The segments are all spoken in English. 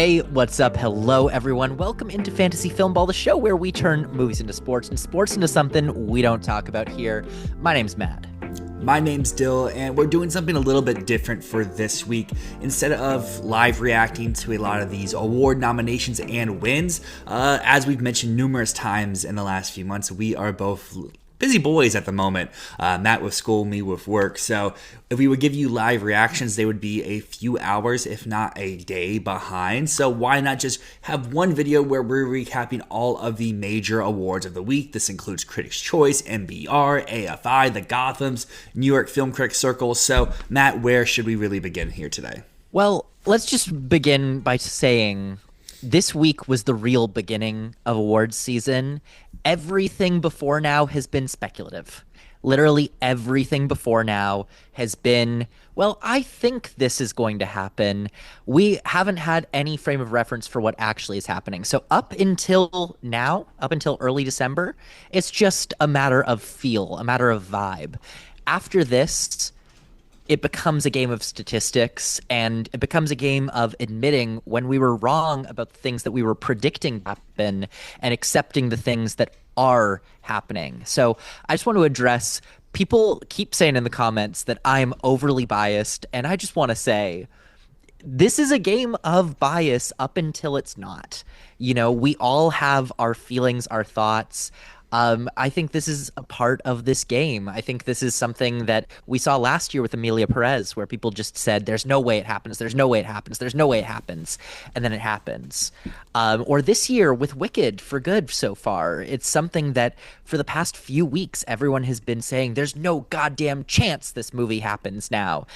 Hey, what's up? Hello, everyone. Welcome into Fantasy Filmball, the show where we turn movies into sports and sports into something we don't talk about here. My name's Matt. My name's Dyl, and we're doing something a little bit different for this week. Instead of live reacting to a lot of these award nominations and wins, as we've mentioned numerous times in the last few months, we are both busy boys at the moment. Matt with school, me with work. So if we would give you live reactions, they would be a few hours, if not a day behind. So why not just have one video where we're recapping all of the major awards of the week? This includes Critics' Choice, NBR, AFI, the Gothams, New York Film Critics Circle. So Matt, where should we really begin here today? Well, let's just begin by saying this week was the real beginning of awards season. Everything before now has been speculative. Literally everything before now has been, well, I think this is going to happen. We haven't had any frame of reference for what actually is happening. So up until now, up until early December, it's just a matter of feel, a matter of vibe. After this, it becomes a game of statistics, and it becomes a game of admitting when we were wrong about the things that we were predicting to happen and accepting the things that are happening. So I just want to address, people keep saying in the comments that I'm overly biased, and I just want to say, this is a game of bias up until it's not. You know, we all have our feelings, our thoughts. I think this is a part of this game. I think this is something that we saw last year with Emilia Perez, where people just said, there's no way it happens, there's no way it happens, there's no way it happens, and then it happens. Or this year with Wicked for Good so far. It's something that for the past few weeks, everyone has been saying, there's no goddamn chance this movie happens now.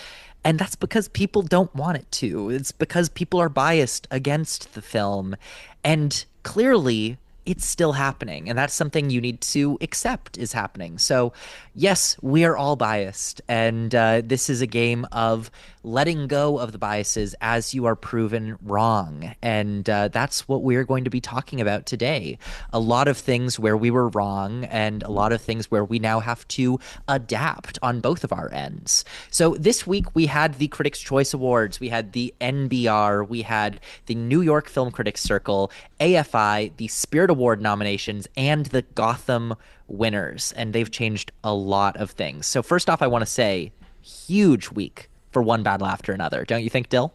And that's because people don't want it to. It's because people are biased against the film. And clearly, it's still happening, and that's something you need to accept is happening. So, yes, we are all biased, and this is a game of letting go of the biases as you are proven wrong, and that's what we're going to be talking about today. A lot of things where we were wrong, and a lot of things where we now have to adapt on both of our ends. So this week we had the Critics' Choice Awards, we had the NBR, we had the New York Film Critics Circle, AFI, the Spirit Award nominations, and the Gotham winners, and they've changed a lot of things. So first off, I want to say, huge week for One Battle After Another. Don't you think, Dyl?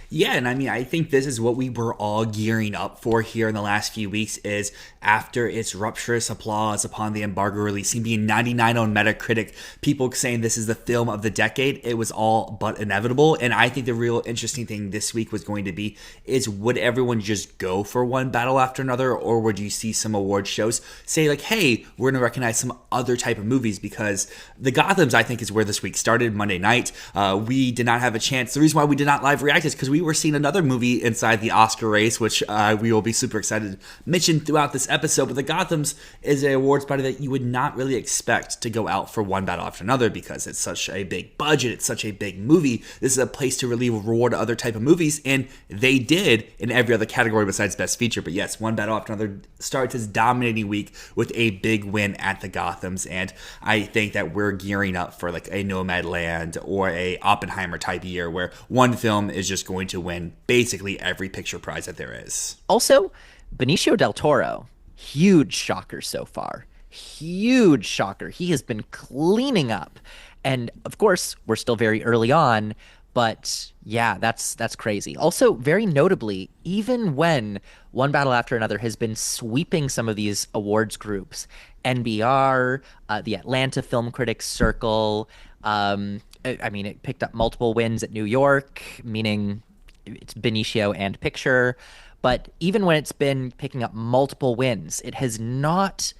Yeah, and I mean, I think this is what we were all gearing up for here in the last few weeks, is after its rapturous applause upon the embargo releasing, being 99 on Metacritic, people saying this is the film of the decade, it was all but inevitable. And I think the real interesting thing this week was going to be, is would everyone just go for One Battle After Another, or would you see some award shows say like, hey, we're going to recognize some other type of movies? Because the Gothams, I think, is where this week started, Monday night. We did not have a chance. The reason why we did not live react is because we were seeing another movie inside the Oscar race, which we will be super excited to mention throughout this episode. But the Gothams is an awards party that you would not really expect to go out for One Battle After Another, because it's such a big budget, it's such a big movie. This is a place to really reward other type of movies, and they did in every other category besides Best Feature. But yes, One Battle After Another starts his dominating week with a big win at the Gothams, and I think that we're gearing up for like a Nomadland or a Oppenheimer type year, where one film is just going to win basically every picture prize that there is. Also, Benicio del Toro, huge shocker so far. Huge shocker. He has been cleaning up. And of course, we're still very early on, but yeah, that's crazy. Also, very notably, even when One Battle After Another has been sweeping some of these awards groups, NBR, the Atlanta Film Critics Circle, I mean, it picked up multiple wins at New York, meaning it's Benicio and Picture. But even when it's been picking up multiple wins, it has not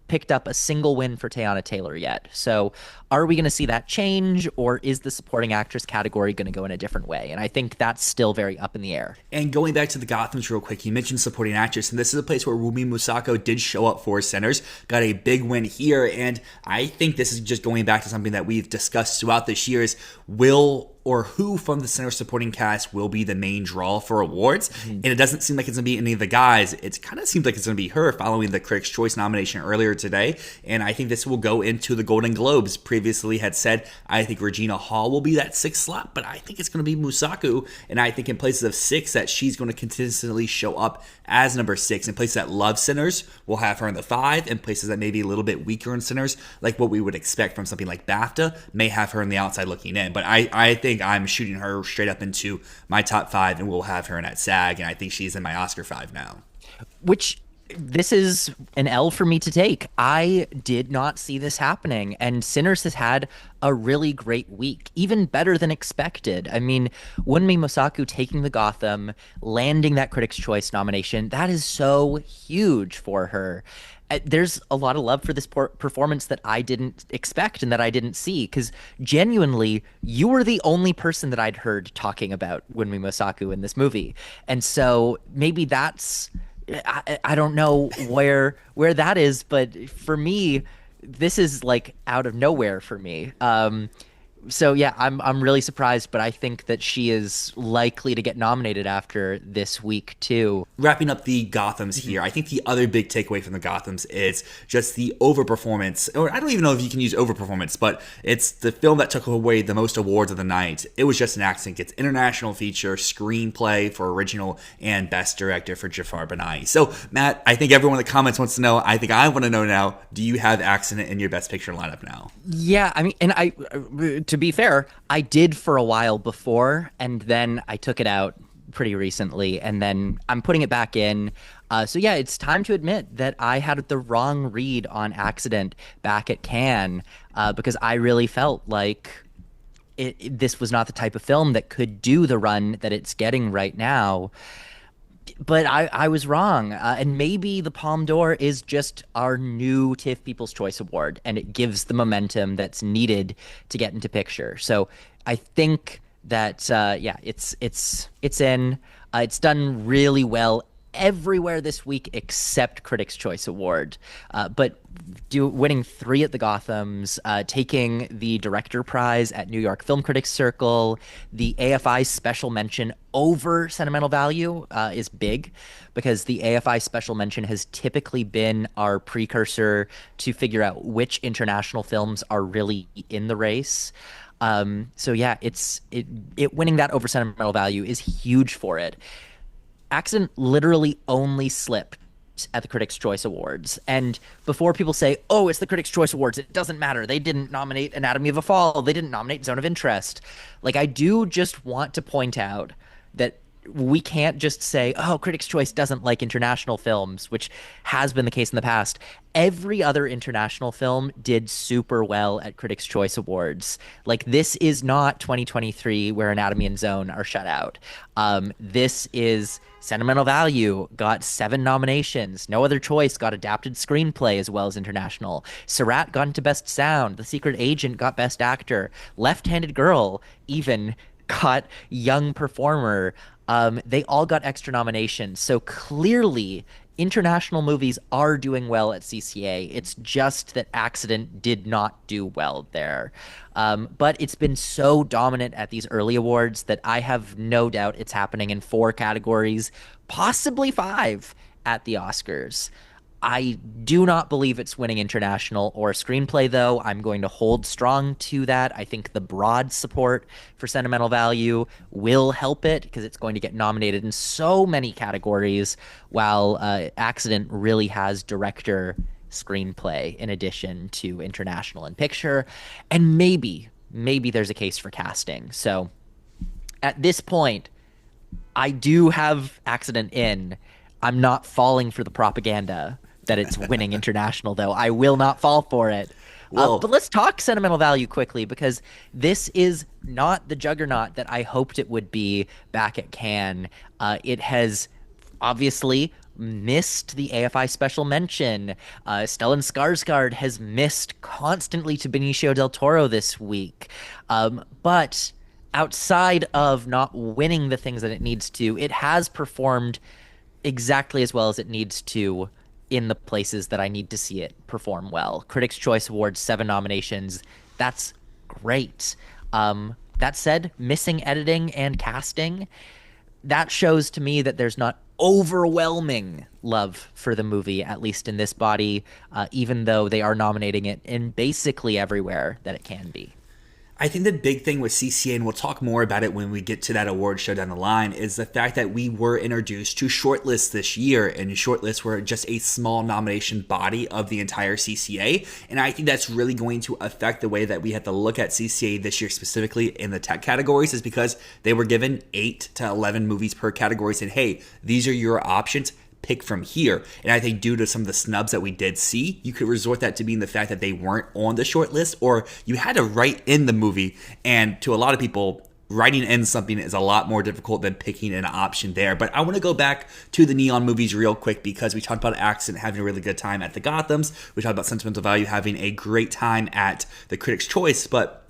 picked up a single win for Teyana Taylor yet. So are we going to see that change, or is the supporting actress category going to go in a different way? And I think that's still very up in the air. And going back to the Gothams real quick, you mentioned supporting actress, and this is a place where Rumi Musako did show up for Sinners, got a big win here, and I think this is just going back to something that we've discussed throughout this year is, will or who from the center supporting cast will be the main draw for awards. And it doesn't seem like it's going to be any of the guys. It kind of seems like it's going to be her following the Critics' Choice nomination earlier today. And I think this will go into the Golden Globes. Previously had said, I think Regina Hall will be that 6th slot, but I think it's going to be Musaku. And I think in places of 6 that she's going to consistently show up as number 6. In places that love Sinners, we'll have her in the 5. In places that may be a little bit weaker in Sinners, like what we would expect from something like BAFTA, may have her on the outside looking in. But I think I'm shooting her straight up into my top 5, and we'll have her in at SAG, and I think she's in my Oscar 5 now. Which, this is an L for me to take. I did not see this happening, and Sinners has had a really great week, even better than expected. I mean, Wunmi Mosaku taking the Gotham, landing that Critics' Choice nomination, that is so huge for her. There's a lot of love for this performance that I didn't expect and that I didn't see, because genuinely, you were the only person that I'd heard talking about Wunmi Mosaku in this movie. And so maybe that's... I don't know where that is, but for me, this is like out of nowhere for me. So yeah, I'm really surprised, but I think that she is likely to get nominated after this week too. Wrapping up the Gothams here, I think the other big takeaway from the Gothams is just the overperformance, or I don't even know if you can use overperformance, but it's the film that took away the most awards of the night. It Was Just an Accident gets international feature, screenplay for original, and best director for Jafar Panahi. So Matt, I think everyone in the comments wants to know, I think I want to know now, do you have Accident in your best picture lineup now? Yeah, I mean, and to be fair, I did for a while before, and then I took it out pretty recently, and then I'm putting it back in. So yeah, it's time to admit that I had the wrong read on Accident back at Cannes, because I really felt like this was not the type of film that could do the run that it's getting right now. But I was wrong. And maybe the Palme d'Or is just our new TIFF People's Choice Award, and it gives the momentum that's needed to get into picture. So I think that, yeah, it's in. It's done really well everywhere this week except Critics' Choice Award. But winning 3 at the Gothams, taking the Director Prize at New York Film Critics Circle, the AFI Special Mention over Sentimental Value is big, because the AFI Special Mention has typically been our precursor to figure out which international films are really in the race. So yeah, it winning that over Sentimental Value is huge for it. Accident literally only slipped at the Critics' Choice Awards. And before people say, oh, it's the Critics' Choice Awards, it doesn't matter. They didn't nominate Anatomy of a Fall. They didn't nominate Zone of Interest. Like, I do just want to point out that we can't just say, oh, Critics' Choice doesn't like international films, which has been the case in the past. Every other international film did super well at Critics' Choice Awards. Like, this is not 2023 where Anatomy and Zone are shut out. This is Sentimental Value got 7 nominations. No Other Choice got adapted screenplay as well as international. Sarat got into Best Sound. The Secret Agent got Best Actor. Left-Handed Girl even got Young Performer. They all got extra nominations. So clearly, international movies are doing well at CCA. It's just that Accident did not do well there. But it's been so dominant at these early awards that I have no doubt it's happening in 4 categories, possibly 5 at the Oscars. I do not believe it's winning international or screenplay, though. I'm going to hold strong to that. I think the broad support for Sentimental Value will help it, because it's going to get nominated in so many categories, while Accident really has director, screenplay in addition to international and picture. And maybe there's a case for casting. So at this point, I do have Accident in. I'm not falling for the propaganda that it's winning international, though. I will not fall for it. But let's talk Sentimental Value quickly, because this is not the juggernaut that I hoped it would be back at Cannes. It has obviously missed the AFI Special Mention. Stellan Skarsgård has missed constantly to Benicio del Toro this week. But outside of not winning the things that it needs to, it has performed exactly as well as it needs to in the places that I need to see it perform well. Critics' Choice Awards, 7 nominations. That's great. That said, missing editing and casting, that shows to me that there's not overwhelming love for the movie, at least in this body, even though they are nominating it in basically everywhere that it can be. I think the big thing with CCA, and we'll talk more about it when we get to that award show down the line, is the fact that we were introduced to shortlists this year, and shortlists were just a small nomination body of the entire CCA. And I think that's really going to affect the way that we have to look at CCA this year, specifically in the tech categories, is because they were given 8 to 11 movies per category, saying, hey, these are your options. Pick from here. And I think due to some of the snubs that we did see, you could resort that to being the fact that they weren't on the short list, or you had to write in the movie. And to a lot of people, writing in something is a lot more difficult than picking an option there. But I want to go back to the Neon movies real quick, because we talked about Accident having a really good time at the Gothams. We talked about Sentimental Value having a great time at the Critics' Choice. But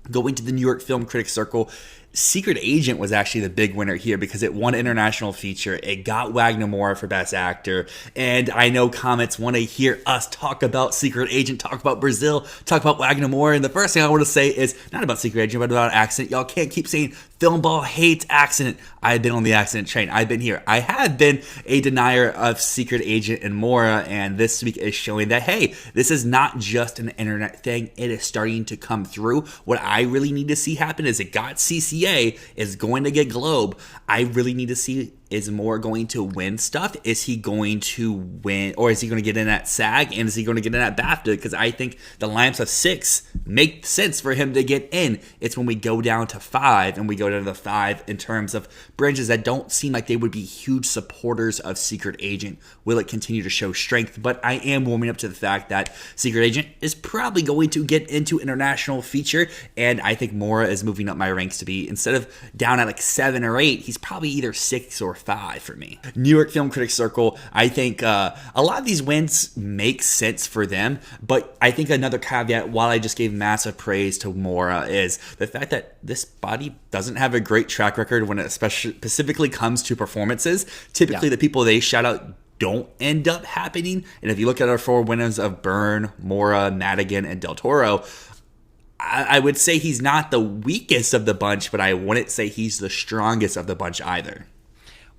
going to the New York Film Critics Circle, Secret Agent was actually the big winner here because it won international feature. It got Wagner Moura for Best Actor. And I know comments want to hear us talk about Secret Agent, talk about Brazil, talk about Wagner Moura. And the first thing I want to say is not about Secret Agent, but about Accident. Y'all can't keep saying Filmball hates Accident. I've been on the Accident train. I've been here. I have been a denier of Secret Agent and Moura, and this week is showing that, hey, this is not just an internet thing. It is starting to come through. What I really need to see happen is it got CCA, is going to get Globe. I really need to see, is Moura going to win stuff? Is he going to win, or is he going to get in at SAG, and is he going to get in at BAFTA? Because I think the lineups of 6 make sense for him to get in. It's when we go down to 5, and we go down to the 5 in terms of branches that don't seem like they would be huge supporters of Secret Agent. Will it continue to show strength? But I am warming up to the fact that Secret Agent is probably going to get into international feature, and I think Moura is moving up my ranks to be, instead of down at like 7 or 8, he's probably either 6 or 5 for me. New York Film Critics Circle, I think a lot of these wins make sense for them, but I think another caveat, while I just gave massive praise to Moura, is the fact that this body doesn't have a great track record when it specifically comes to performances. Typically, the people they shout out don't end up happening. And if you look at our 4 winners of Byrne, Moura, Madigan, and Del Toro, I would say he's not the weakest of the bunch, but I wouldn't say he's the strongest of the bunch either.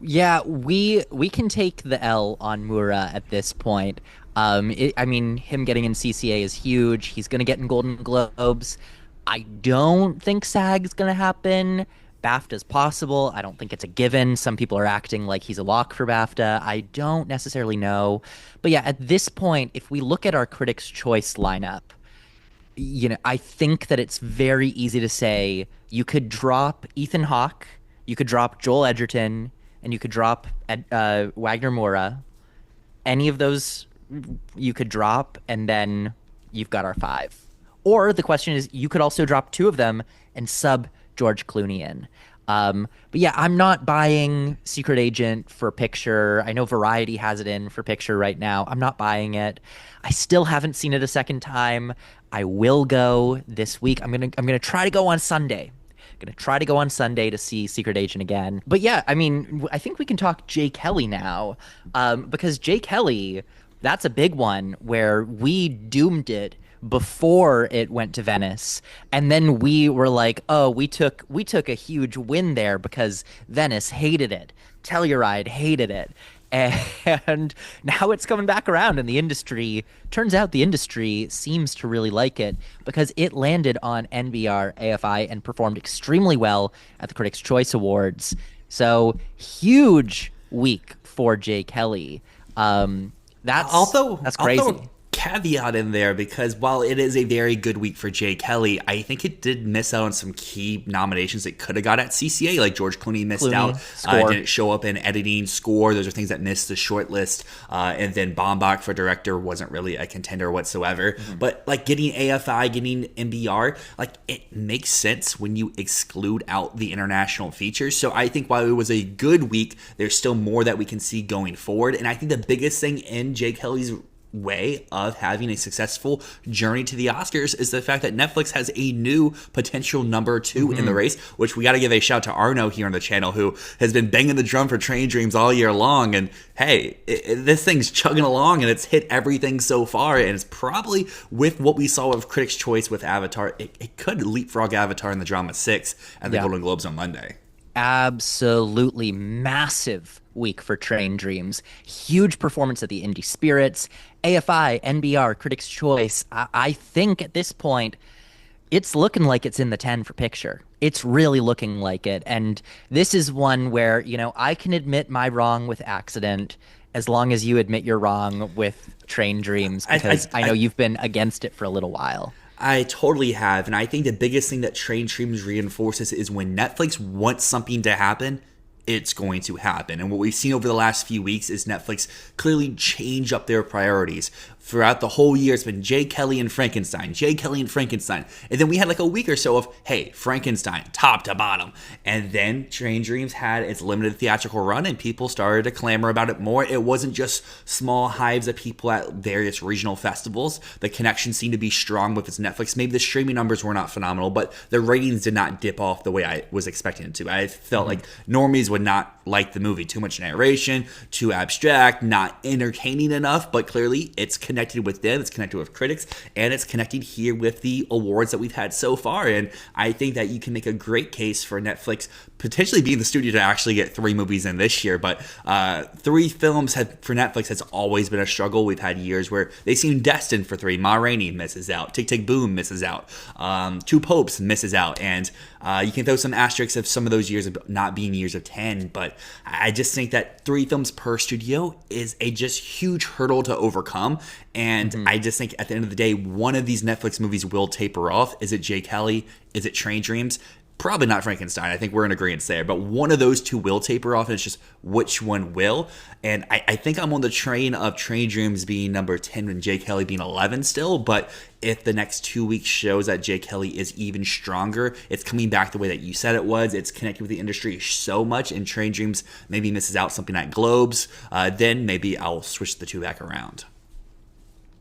Yeah, we can take the L on Moura at this point. I mean, him getting in CCA is huge. He's going to get in Golden Globes. I don't think SAG's going to happen. BAFTA's possible. I don't think it's a given. Some people are acting like he's a lock for BAFTA. I don't necessarily know. But yeah, at this point, if we look at our Critics' Choice lineup, you know, I think that it's very easy to say you could drop Ethan Hawke, you could drop Joel Edgerton, and you could drop Wagner Moura. Any of those you could drop, and then you've got our 5. Or the question is, you could also drop 2 of them and sub George Clooney in. But yeah, I'm not buying Secret Agent for picture. I know Variety has it in for picture right now. I'm not buying it. I still haven't seen it a second time. I will go this week. I'm gonna try to go on Sunday. Gonna try to go on Sunday to see Secret Agent again. But yeah, I mean, I think we can talk Jay Kelly now, because Jay Kelly, that's a big one where we doomed it before it went to Venice, and then we were like, oh, we took a huge win there because Venice hated it, Telluride hated it, and now it's coming back around, and the industry, turns out the industry seems to really like it because it landed on NBR, AFI, and performed extremely well at the Critics' Choice Awards. So huge week for Jay Kelly. That's crazy. Caveat in there, because while it is a very good week for Jay Kelly, I think it did miss out on some key nominations it could have got at CCA. Like George Clooney missed out, didn't show up in editing, score. Those are things that missed the short list. And then Baumbach for director wasn't really a contender whatsoever. Mm-hmm. But like getting AFI, getting NBR, like it makes sense when you exclude out the international features. So I think while it was a good week, there's still more that we can see going forward. And I think the biggest thing in Jay Kelly's way of having a successful journey to the Oscars is the fact that Netflix has a new potential number 2 in the race, which we got to give a shout to Arno here on the channel, who has been banging the drum for Train Dreams all year long. And hey, this thing's chugging along and it's hit everything so far. And it's probably, with what we saw of Critics' Choice with Avatar, it could leapfrog Avatar in the Drama 6 at the Golden Globes on Monday. Absolutely massive week for Train Dreams. Huge performance at the Indie Spirits, AFI, NBR, Critics' Choice. I think at this point, it's looking like it's in the 10 for picture. It's really looking like it. And this is one where, you know, I can admit my wrong with Accident as long as you admit you're wrong with Train Dreams, because I know you've been against it for a little while. I totally have, and I think the biggest thing that Train Dreams reinforces is when Netflix wants something to happen, it's going to happen. And what we've seen over the last few weeks is Netflix clearly change up their priorities. Throughout the whole year, it's been J. Kelly and Frankenstein, J. Kelly and Frankenstein. And then we had like a week or so of, hey, Frankenstein, top to bottom. And then Train Dreams had its limited theatrical run and people started to clamor about it more. It wasn't just small hives of people at various regional festivals. The connection seemed to be strong with its Netflix. Maybe the streaming numbers were not phenomenal, but the ratings did not dip off the way I was expecting it to. I felt like normies would not like the movie. Too much narration, too abstract, not entertaining enough, but clearly it's connected with them, it's connected with critics, and it's connected here with the awards that we've had so far. And I think that you can make a great case for Netflix potentially being the studio to actually get 3 movies in this year. But 3 films for Netflix has always been a struggle. We've had years where they seem destined for 3. Ma Rainey misses out, Tick Tick Boom misses out, Two Popes misses out, and you can throw some asterisks of some of those years of not being years of 10, but I just think that 3 films per studio is a just huge hurdle to overcome. And I just think at the end of the day, one of these Netflix movies will taper off. Is it J. Kelly? Is it Train Dreams? Probably not Frankenstein. I think we're in agreement there. But one of those 2 will taper off, and it's just which one will. And I think I'm on the train of Train Dreams being number 10 and J. Kelly being 11 still. But if the next 2 weeks shows that J. Kelly is even stronger, it's coming back the way that you said it was. It's connected with the industry so much, and Train Dreams maybe misses out something at Globes. Then maybe I'll switch the 2 back around.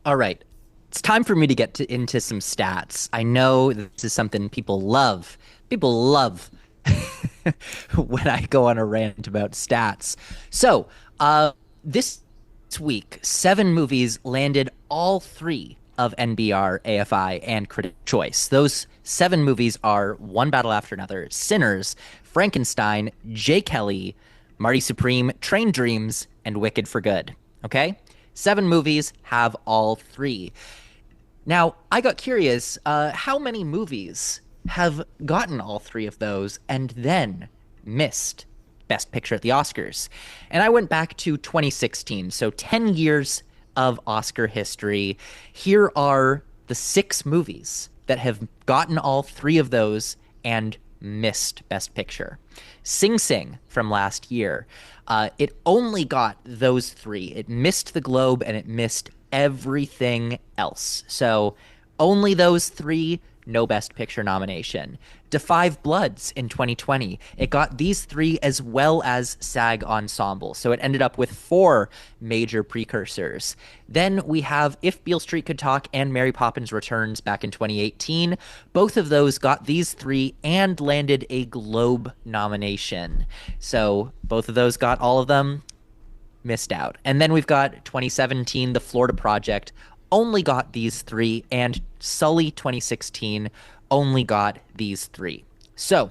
All right. It's time for me to get into some stats. I know this is something people love. People love when I go on a rant about stats. So, this week, 7 movies landed all 3 of NBR, AFI, and Critics' Choice. Those 7 movies are One Battle After Another, Sinners, Frankenstein, J. Kelly, Marty Supreme, Train Dreams, and Wicked for Good. Okay? 7 movies have all 3. Now, I got curious, how many movies have gotten all 3 of those and then missed Best Picture at the Oscars? And I went back to 2016, so 10 years of Oscar history. Here are the 6 movies that have gotten all 3 of those and missed Best Picture. Sing Sing from last year. It only got those 3. It missed the Globe and it missed everything else. So only those 3, no Best Picture nomination. Da 5 Bloods in 2020. It got these 3 as well as SAG Ensemble. So it ended up with 4 major precursors. Then we have If Beale Street Could Talk and Mary Poppins Returns back in 2018. Both of those got these 3 and landed a Globe nomination. So both of those got all of them, missed out. And then we've got 2017, The Florida Project, only got these 3, and Sully 2016 only got these 3. So,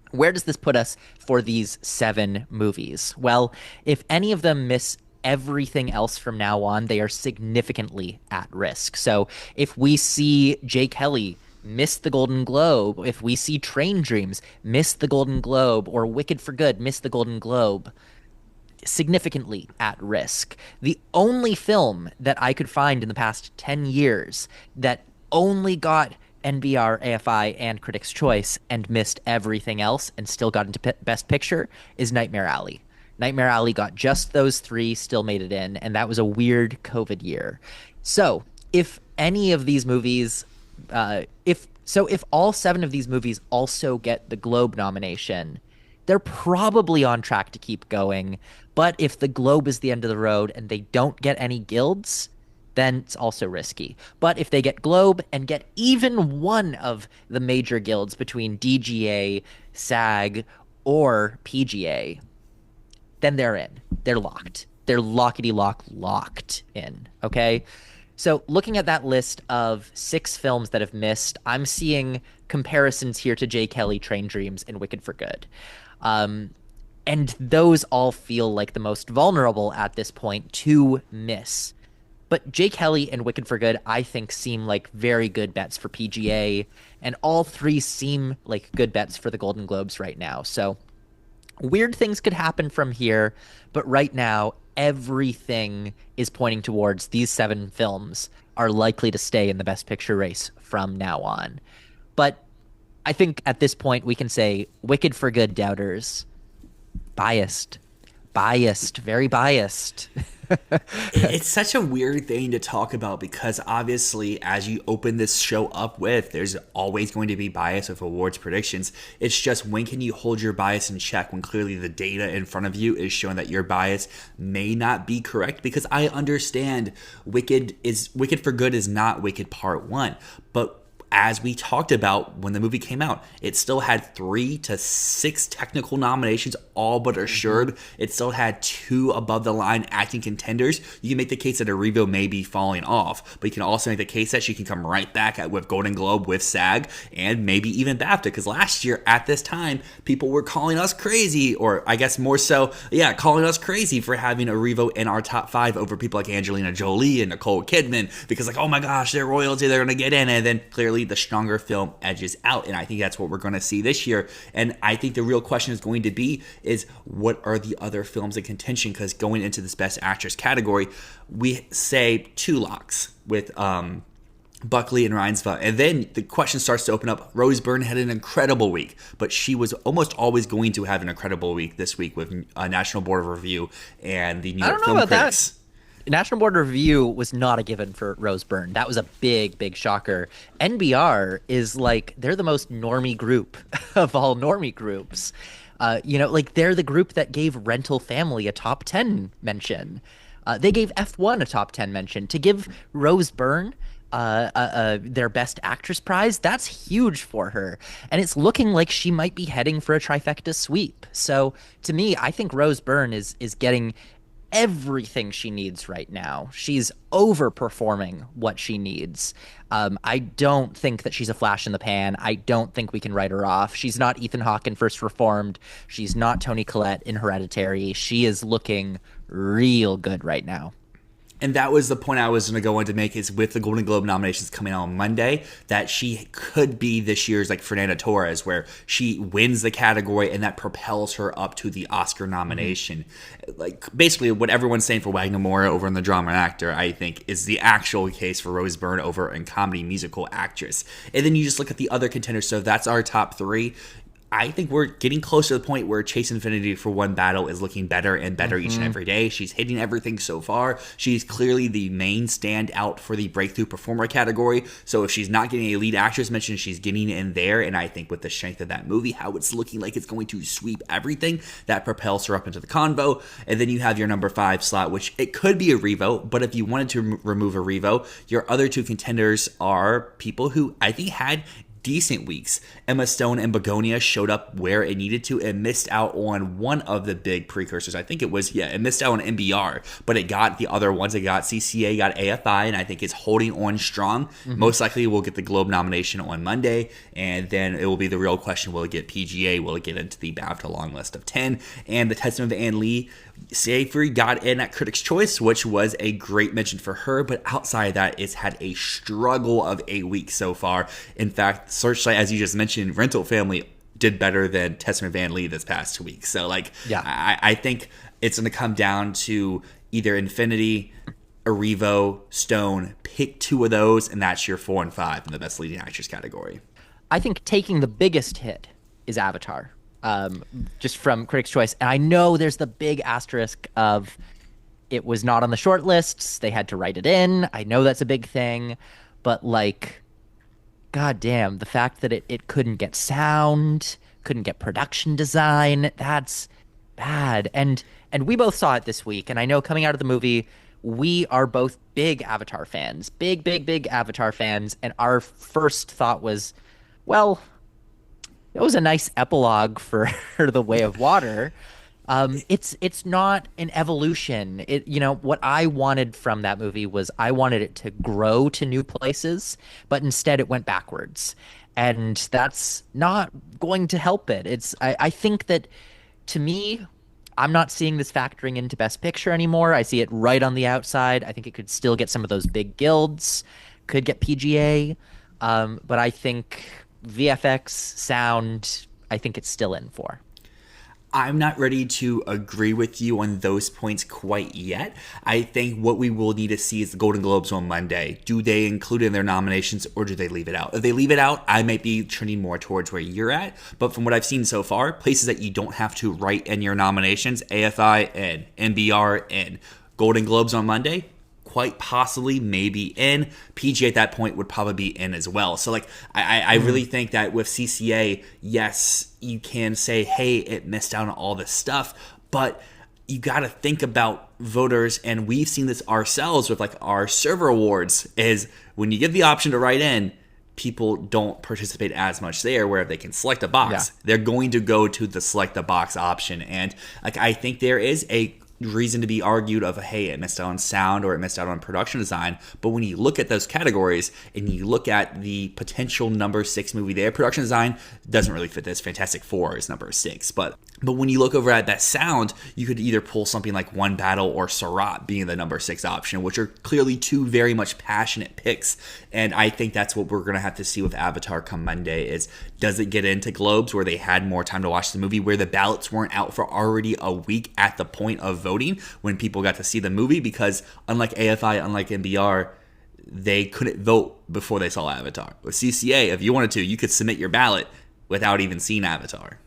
where does this put us for these 7 movies? Well, if any of them miss everything else from now on, they are significantly at risk. So, if we see J. Kelly miss the Golden Globe, if we see Train Dreams miss the Golden Globe, or Wicked for Good miss the Golden Globe, significantly at risk. The only film that I could find in the past 10 years that only got NBR, AFI, and Critics' Choice and missed everything else and still got into Best Picture is Nightmare Alley. Nightmare Alley got just those 3, still made it in, and that was a weird COVID year. So if any of these movies, if all 7 of these movies also get the Globe nomination, they're probably on track to keep going. But if the Globe is the end of the road and they don't get any guilds, then it's also risky. But if they get Globe and get even one of the major guilds between DGA, SAG, or PGA, then they're in. They're locked. They're lockety locked in. Okay. So looking at that list of 6 films that have missed, I'm seeing comparisons here to J. Kelly, Train Dreams, and Wicked for Good. Um, and those all feel like the most vulnerable at this point to miss. But J. Kelly and Wicked for Good, I think, seem like very good bets for PGA, and all 3 seem like good bets for the Golden Globes right now. So weird things could happen from here, but right now, everything is pointing towards these 7 films are likely to stay in the Best Picture race from now on. But I think at this point, we can say Wicked for Good doubters, biased, biased, very biased. It's such a weird thing to talk about because obviously, as you open this show up with, there's always going to be bias with awards predictions. It's just when can you hold your bias in check when clearly the data in front of you is showing that your bias may not be correct? Because I understand Wicked for Good is not Wicked Part 1, but as we talked about when the movie came out, it still had 3 to 6 technical nominations, all but assured. It still had 2 above the line acting contenders. You can make the case that Arrivo may be falling off, but you can also make the case that she can come right back with Golden Globe, with SAG, and maybe even BAFTA. Because last year at this time, people were calling us crazy, or I guess more so, calling us crazy for having Arrivo in our top 5 over people like Angelina Jolie and Nicole Kidman. Because oh my gosh, they're royalty, they're going to get in, and then clearly the stronger film edges out, and I think that's what we're going to see this year. And I think the real question is going to be is what are the other films in contention? Because going into this Best Actress category, we say 2 locks with Buckley and Reinsva, and then the question starts to open up. Rose Byrne had an incredible week, but she was almost always going to have an incredible week this week with National Board of Review and the New York Film Critics. National Board of Review was not a given for Rose Byrne. That was a big, big shocker. NBR is like, they're the most normie group of all normie groups. They're the group that gave Rental Family a top 10 mention. They gave F1 a top 10 mention. To give Rose Byrne their Best Actress prize, that's huge for her. And it's looking like she might be heading for a trifecta sweep. So to me, I think Rose Byrne is getting everything she needs right now. She's overperforming what she needs. I don't think that she's a flash in the pan. I don't think we can write her off. She's not Ethan Hawke in First Reformed. She's not Toni Collette in Hereditary. She is looking real good right now. And that was the point I was going to go on to make, is with the Golden Globe nominations coming out on Monday, that she could be this year's like Fernanda Torres, where she wins the category and that propels her up to the Oscar nomination. Mm-hmm. Like basically what everyone's saying for Wagner Moura over in the drama and actor, I think, is the actual case for Rose Byrne over in comedy musical actress. And then you just look at the other contenders. So that's our top 3. I think we're getting close to the point where Chase Infinity for One Battle is looking better and better each and every day. She's hitting everything so far. She's clearly the main standout for the Breakthrough Performer category. So if she's not getting a lead actress mention, she's getting in there. And I think with the strength of that movie, how it's looking like it's going to sweep everything, that propels her up into the convo. And then you have your number 5 slot, which it could be a Revo. But if you wanted to remove a Revo, your other 2 contenders are people who I think had decent weeks. Emma Stone and Begonia showed up where it needed to and missed out on one of the big precursors. I think it was, it missed out on NBR, but it got the other ones. It got CCA, got AFI, and I think it's holding on strong. Mm-hmm. Most likely we'll get the Globe nomination on Monday, and then it will be the real question, will it get PGA? Will it get into the BAFTA long list of 10? And The Testament of Anne Lee, Savory got in at Critics' Choice, which was a great mention for her, but outside of that, it's had a struggle of a week so far. In fact, Searchlight, as you just mentioned, Rental Family did better than Testament of Anne Lee this past week. So, I think it's going to come down to either Infinity, Arrivo, Stone. Pick 2 of those, and that's your 4 and 5 in the Best Leading Actress category. I think taking the biggest hit is Avatar. Just from Critics' Choice. And I know there's the big asterisk of it was not on the short lists. They had to write it in. I know that's a big thing. But, God damn, the fact that it couldn't get sound, couldn't get production design, that's bad. And we both saw it this week. And I know coming out of the movie, we are both big Avatar fans, big Avatar fans, and our first thought was, well, it was a nice epilogue for The Way of Water. It's not an evolution. What I wanted from that movie was I wanted it to grow to new places, but instead it went backwards. And that's not going to help it. I think that to me, I'm not seeing this factoring into Best Picture anymore. I see it right on the outside. I think it could still get some of those big guilds, could get PGA. But I think VFX, sound, I think it's still in for. I'm not ready to agree with you on those points quite yet. I think what we will need to see is the Golden Globes on Monday. Do they include it in their nominations or do they leave it out? If they leave it out, I might be trending more towards where you're at. But from what I've seen so far, places that you don't have to write in your nominations, AFI and NBR and Golden Globes on Monday, quite possibly maybe in. PG at that point would probably be in as well. So like I really think that with CCA, yes, you can say, hey, it missed out on all this stuff, but you got to think about voters, and we've seen this ourselves with like our server awards, is when you give the option to write in, people don't participate as much there, where if they can select a box, they're going to go to the select a box option. And like I think there is a reason to be argued of, hey, it missed out on sound or it missed out on production design. But when you look at those categories and you look at the potential number 6 movie there, production design doesn't really fit this. Fantastic Four is number 6. But when you look over at that sound, you could either pull something like One Battle or Sarat being the number 6 option, which are clearly two very much passionate picks. And I think that's what we're going to have to see with Avatar come Monday, is does it get into Globes where they had more time to watch the movie, where the ballots weren't out for already a week at the point of voting when people got to see the movie? Because unlike AFI, unlike NBR, they couldn't vote before they saw Avatar. With CCA, if you wanted to, you could submit your ballot without even seeing Avatar.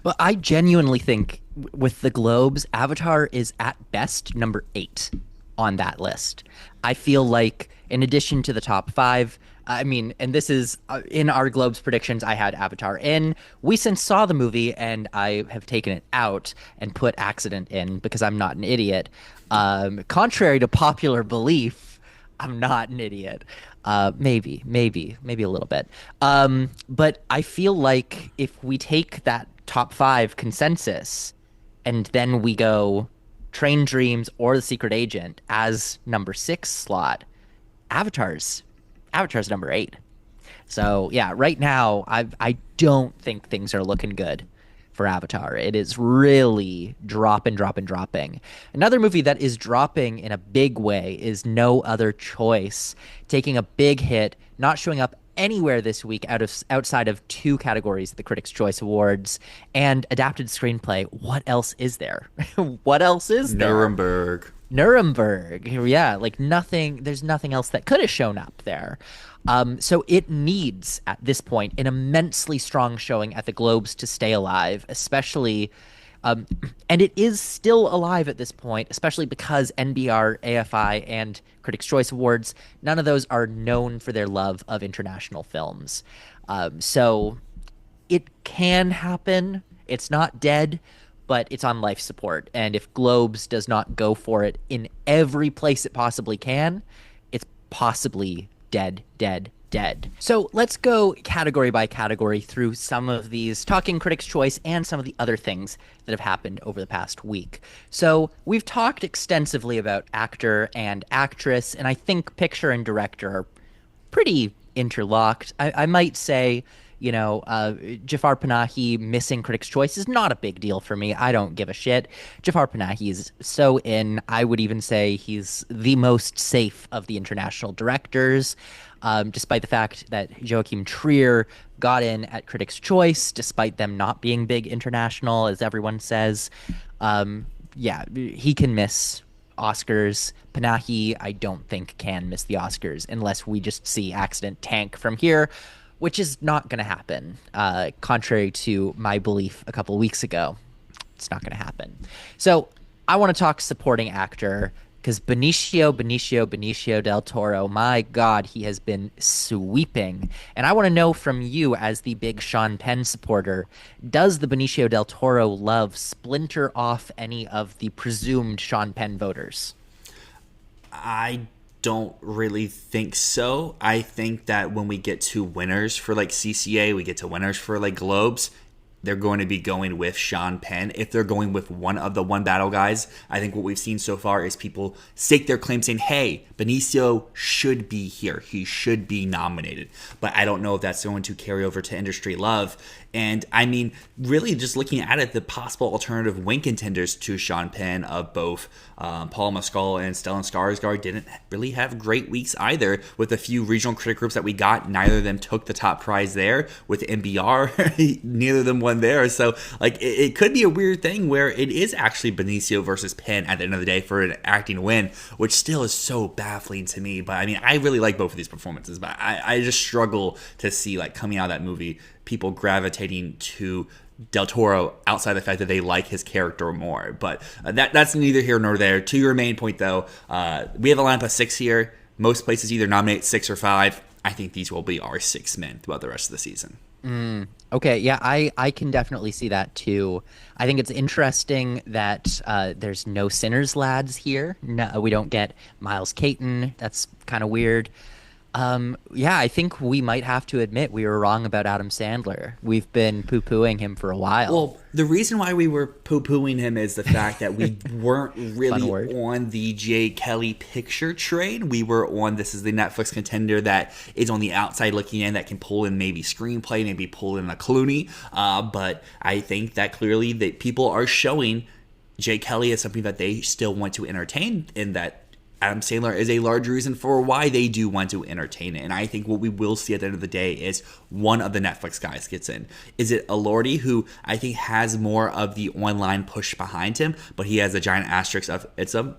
Well, I genuinely think with the Globes, Avatar is at best number 8 on that list. I feel like in addition to the top 5, I mean, and this is in our Globes predictions, I had Avatar in. We since saw the movie, and I have taken it out and put Accident in because I'm not an idiot. Contrary to popular belief, I'm not an idiot. Maybe a little bit. But I feel like if we take that top 5 consensus and then we go Train Dreams or The Secret Agent as number 6 slot, Avatar's number 8. So yeah, right now I don't think things are looking good for Avatar. It is really dropping. Another movie that is dropping in a big way is No Other Choice, taking a big hit, not showing up anywhere this week outside of 2 categories at the Critics' Choice Awards and adapted screenplay. What else is there? What else is there? Nuremberg. Yeah, like nothing. There's nothing else that could have shown up there. So it needs, at this point, an immensely strong showing at the Globes to stay alive, especially, and it is still alive at this point, especially because NBR, AFI, and Critics' Choice Awards, none of those are known for their love of international films. So it can happen. It's not dead, but it's on life support. And if Globes does not go for it in every place it possibly can, it's possibly dead. So let's go category by category through some of these, talking Critics' Choice and some of the other things that have happened over the past week. So we've talked extensively about actor and actress, and I think picture and director are pretty interlocked. I might say, Jafar Panahi missing Critics' Choice is not a big deal for me. I don't give a shit. Jafar Panahi is so in. I would even say he's the most safe of the international directors, despite the fact that Joachim Trier got in at Critics' Choice, despite them not being big international, as everyone says. Yeah, he can miss Oscars. Panahi, I don't think, can miss the Oscars unless we just see Accident tank from here, which is not going to happen. Contrary to my belief a couple weeks ago, it's not going to happen. So I want to talk supporting actor, because Benicio del Toro, my God, he has been sweeping. And I want to know from you, as the big Sean Penn supporter, does the Benicio del Toro love splinter off any of the presumed Sean Penn voters? I don't really think so. I think that when we get to winners for like CCA, we get to winners for like Globes, they're going to be going with Sean Penn. If they're going with one of the one battle guys, I think what we've seen so far is people stake their claim saying, hey, Benicio should be here. He should be nominated. But I don't know if that's going to carry over to industry love. And I mean, really just looking at it, the possible alternative win contenders to Sean Penn of both Paul Mescal and Stellan Skarsgård didn't really have great weeks either. With a few regional critic groups that we got, neither of them took the top prize there. With NBR, neither of them won there. So like it could be a weird thing where it is actually Benicio versus Penn at the end of the day for an acting win, which still is so baffling to me. But I mean, I really like both of these performances, but I just struggle to see like coming out of that movie people gravitating to Del Toro outside the fact that they like his character more. But that's neither here nor there. To your main point, though, we have a lineup of 6 here. Most places either nominate 6 or 5. I think these will be our 6 men throughout the rest of the season. Okay, yeah, I can definitely see that too. I think it's interesting that there's no Sinners lads here. No, we don't get Miles Caton. That's kind of weird. Yeah, I think we might have to admit we were wrong about Adam Sandler. We've been poo-pooing him for a while. Well, the reason why we were poo-pooing him is the fact that we weren't really on the Jay Kelly picture train. We were on, this is the Netflix contender that is on the outside looking in, that can pull in maybe screenplay, maybe pull in a Clooney. But I think that clearly that people are showing Jay Kelly as something that they still want to entertain, in that Adam Sandler is a large reason for why they do want to entertain it. And I think what we will see at the end of the day is one of the Netflix guys gets in. Is it Elordi, who I think has more of the online push behind him, but he has a giant asterisk of it's a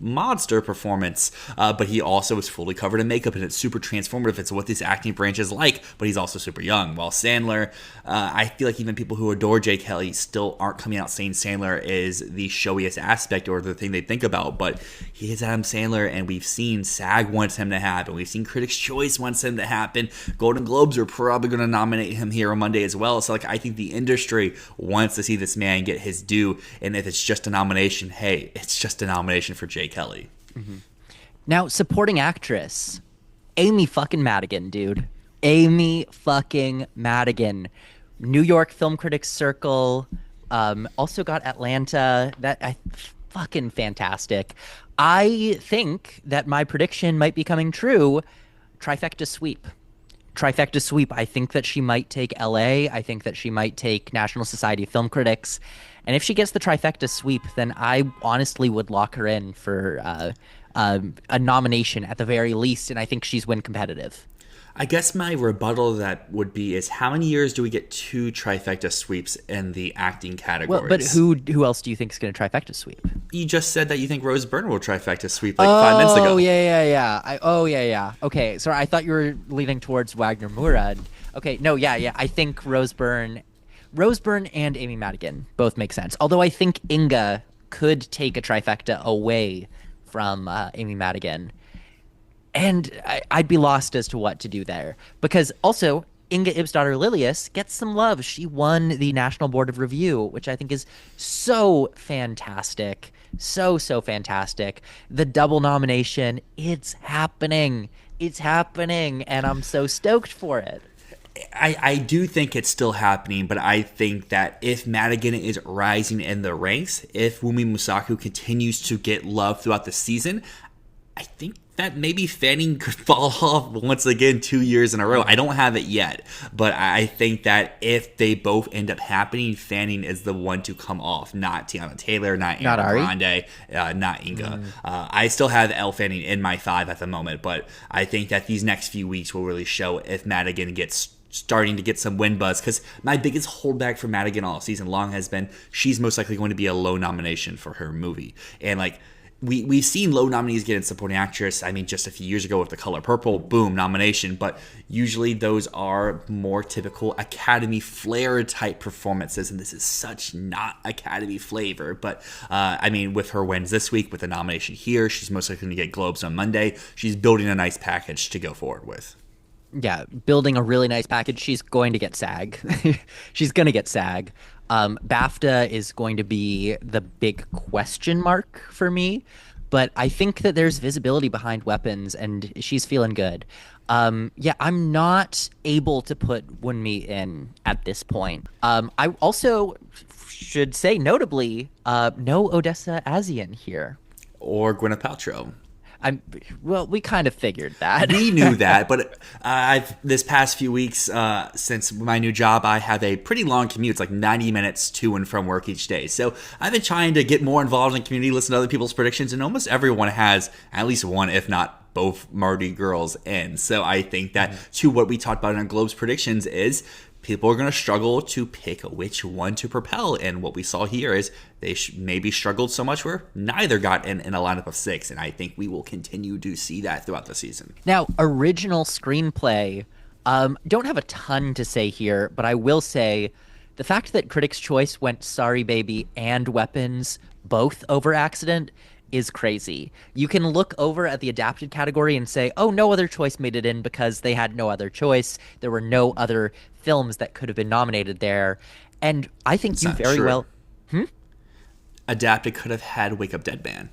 monster performance, but he also is fully covered in makeup and it's super transformative. It's what this acting branch is like, but he's also super young. While Sandler, I feel like even people who adore Jay Kelly still aren't coming out saying Sandler is the showiest aspect or the thing they think about, but he is Adam Sandler, and we've seen SAG wants him to happen. We've seen Critics' Choice wants him to happen. Golden Globes are probably going to nominate him here on Monday as well. So like, I think the industry wants to see this man get his due, and if it's just a nomination, hey, it's just a nomination for Jay Kelly. Now, supporting actress, Amy fucking Madigan, dude. Amy fucking Madigan. New York Film Critics Circle. Also got Atlanta. Fucking fantastic. I think that my prediction might be coming true. Trifecta sweep. Trifecta sweep. I think that she might take LA. I think that she might take National Society of Film Critics. And if she gets the trifecta sweep, then I honestly would lock her in for a nomination at the very least, and I think she's win competitive. I guess my rebuttal to that would be is how many years do we get 2 trifecta sweeps in the acting categories? Well, but who else do you think is going to trifecta sweep? You just said that you think Rose Byrne will trifecta sweep like 5 minutes ago. Oh, yeah. Okay, sorry, I thought you were leaning towards Wagner Murad. Okay, no, yeah. I think Rose Byrne and Amy Madigan both make sense. Although I think Inga could take a trifecta away from Amy Madigan. And I'd be lost as to what to do there. Because also, Inga Ibsdottir Lilius gets some love. She won the National Board of Review, which I think is so fantastic. So fantastic. The double nomination, it's happening. It's happening. And I'm so stoked for it. I do think it's still happening, but I think that if Madigan is rising in the ranks, if Wumi Musaku continues to get love throughout the season, I think that maybe Fanning could fall off once again 2 years in a row. I don't have it yet, but I think that if they both end up happening, Fanning is the one to come off, not Tiana Taylor, not Ariana Grande, not Inga. I still have Elle Fanning in my 5 at the moment, but I think that these next few weeks will really show if Madigan gets starting to get some win buzz, because my biggest holdback for Madigan all season long has been she's most likely going to be a low nomination for her movie. And like, we've seen low nominees get in supporting actress. I mean, just a few years ago with The Color Purple, boom, nomination. But usually those are more typical Academy flair type performances, and this is such not Academy flavor. But I mean, with her wins this week, with the nomination here, she's most likely going to get Globes on Monday. She's building a nice package to go forward with. Yeah, building a really nice package. She's going to get SAG. She's going to get SAG. BAFTA is going to be the big question mark for me. but I think that there's visibility behind Weapons, and she's feeling good. Yeah, I'm not able to put Wunmi in at this point. I also should say, notably, no Odessa Asian here. Or Gwyneth Paltrow. Well, we kind of figured that. We knew that, but I've this past few weeks since my new job, I have a pretty long commute. It's like 90 minutes to and from work each day. So I've been trying to get more involved in the community, listen to other people's predictions, and almost everyone has at least one, if not both, Marty girls in. So I think that to what we talked about in our Globes predictions is people are going to struggle to pick which one to propel. And what we saw here is they maybe struggled so much where neither got in a lineup of 6. And I think we will continue to see that throughout the season. Now, original screenplay, don't have a ton to say here, but I will say the fact that Critics' Choice went Sorry Baby and Weapons both over Accident is crazy. You can look over at the adapted category and say, oh, no other choice made it in because they had no other choice. There were no other films that could have been nominated there. And I think It's you not very true. well... Adapted could have had Wake Up Dead Man.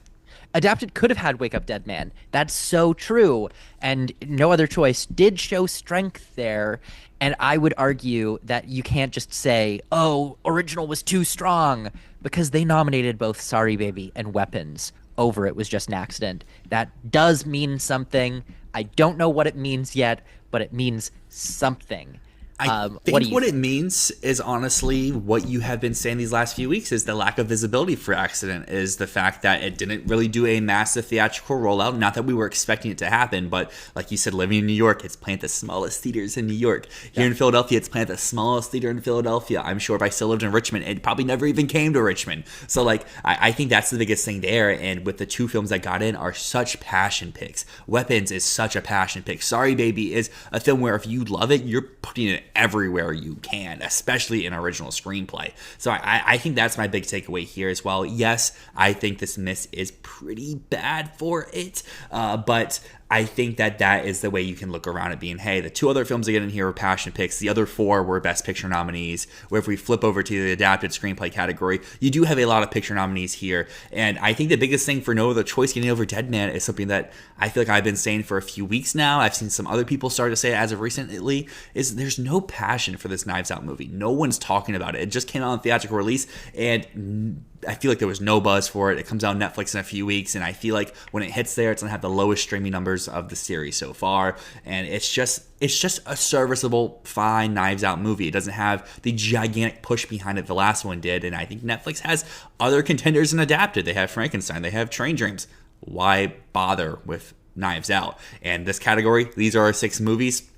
Adapted could have had Wake Up Dead Man. That's so true. And No Other Choice did show strength there. And I would argue that you can't just say, oh, original was too strong, because they nominated both Sorry Baby and Weapons over It Was Just an Accident. That does mean something. I don't know what it means yet, but it means something. I think what it means is honestly what you have been saying these last few weeks is the lack of visibility for Accident, is the fact that it didn't really do a massive theatrical rollout. Not that we were expecting it to happen, but like you said, living in New York, it's playing at the smallest theaters in New York. Here in Philadelphia, it's playing at the smallest theater in Philadelphia. I'm sure if I still lived in Richmond, it probably never even came to Richmond. So like, I think that's the biggest thing there. And with the 2 films that got in are such passion picks. Weapons is such a passion pick. Sorry Baby is a film where if you love it, you're putting it everywhere you can, especially in original screenplay. So I think that's my big takeaway here as well. Yes, I think this miss is pretty bad for it, but I think that is the way you can look around it, being, hey, the 2 other films that get in here were passion picks. The other 4 were Best Picture nominees. Where if we flip over to the adapted screenplay category, you do have a lot of picture nominees here. And I think the biggest thing for No Other Choice getting over Dead Man is something that I feel like I've been saying for a few weeks now. I've seen some other people start to say it as of recently, is there's no passion for this Knives Out movie. No one's talking about it. It just came out on theatrical release, and I feel like there was no buzz for it. It comes out on Netflix in a few weeks, and I feel like when it hits there, it's going to have the lowest streaming numbers of the series so far. And it's just a serviceable, fine Knives Out movie. It doesn't have the gigantic push behind it the last one did, and I think Netflix has other contenders in adapted. They have Frankenstein. They have Train Dreams. Why bother with Knives Out? And this category, these are our 6 movies.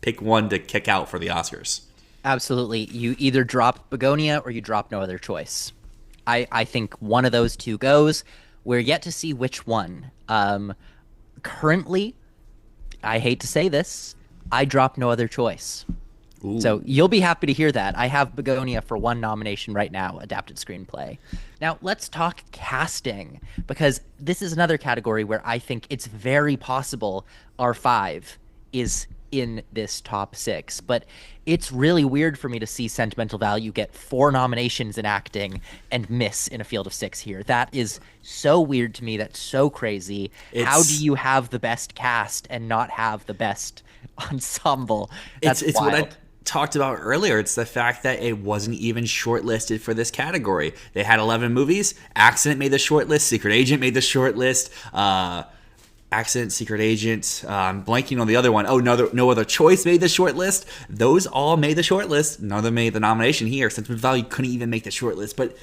Pick one to kick out for the Oscars. Absolutely. You either drop Begonia or you drop No Other Choice. I think one of those 2 goes. We're yet to see which one. Currently, I hate to say this, I drop No Other Choice. Ooh. So you'll be happy to hear that. I have Begonia for 1 nomination right now, adapted screenplay. Now, let's talk casting, because this is another category where I think it's very possible R5 is in this top 6, but it's really weird for me to see Sentimental Value get 4 nominations in acting and miss in a field of 6 here. That is so weird to me. That's so crazy. How do you have the best cast and not have the best ensemble? That's it's wild. what I talked about earlier. It's the fact that it wasn't even shortlisted for this category. They had 11 movies. Accident made the shortlist. Secret Agent made the shortlist. Accident, Secret Agent, I'm blanking on the other one. Oh, No Other Choice made the short list. Those all made the short list. None of them made the nomination here. Sentimental Value couldn't even make the short list. But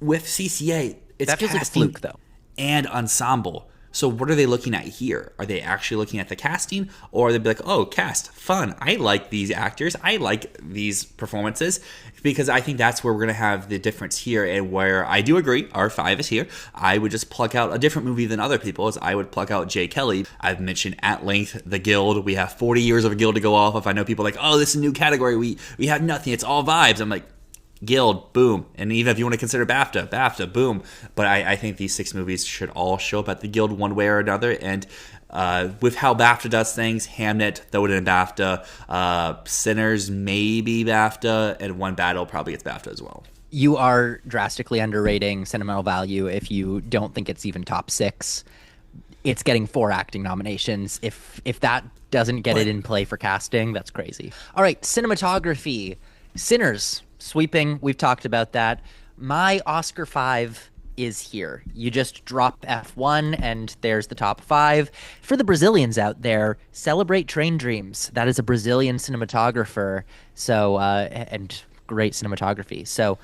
with CCA, it's that feels like a casting fluke, though. And ensemble. So what are they looking at here? Are they actually looking at the casting? Or are they be like, oh, cast, fun. I like these actors. I like these performances. Because I think that's where we're going to have the difference here. And where I do agree, R5 is here. I would just pluck out a different movie than other people. As I would pluck out Jay Kelly. I've mentioned at length The Guild. We have 40 years of a Guild to go off of. I know people are like, oh, this is a new category. We have nothing. It's all vibes. I'm like, Guild, boom. And even if you want to consider BAFTA, boom. But I think these 6 movies should all show up at the Guild one way or another. And with how BAFTA does things, Hamnet, throw it in BAFTA. Sinners, maybe BAFTA. And One Battle probably gets BAFTA as well. You are drastically underrating sentimental value if you don't think it's even top six. It's getting 4 acting nominations. If that doesn't get it But in play for casting, that's crazy. All right, cinematography. Sinners sweeping. We've talked about that. My Oscar 5 is here. You just drop F1 and there's the top 5. For the Brazilians out there, celebrate Train Dreams. That is a Brazilian cinematographer. So and great cinematography. So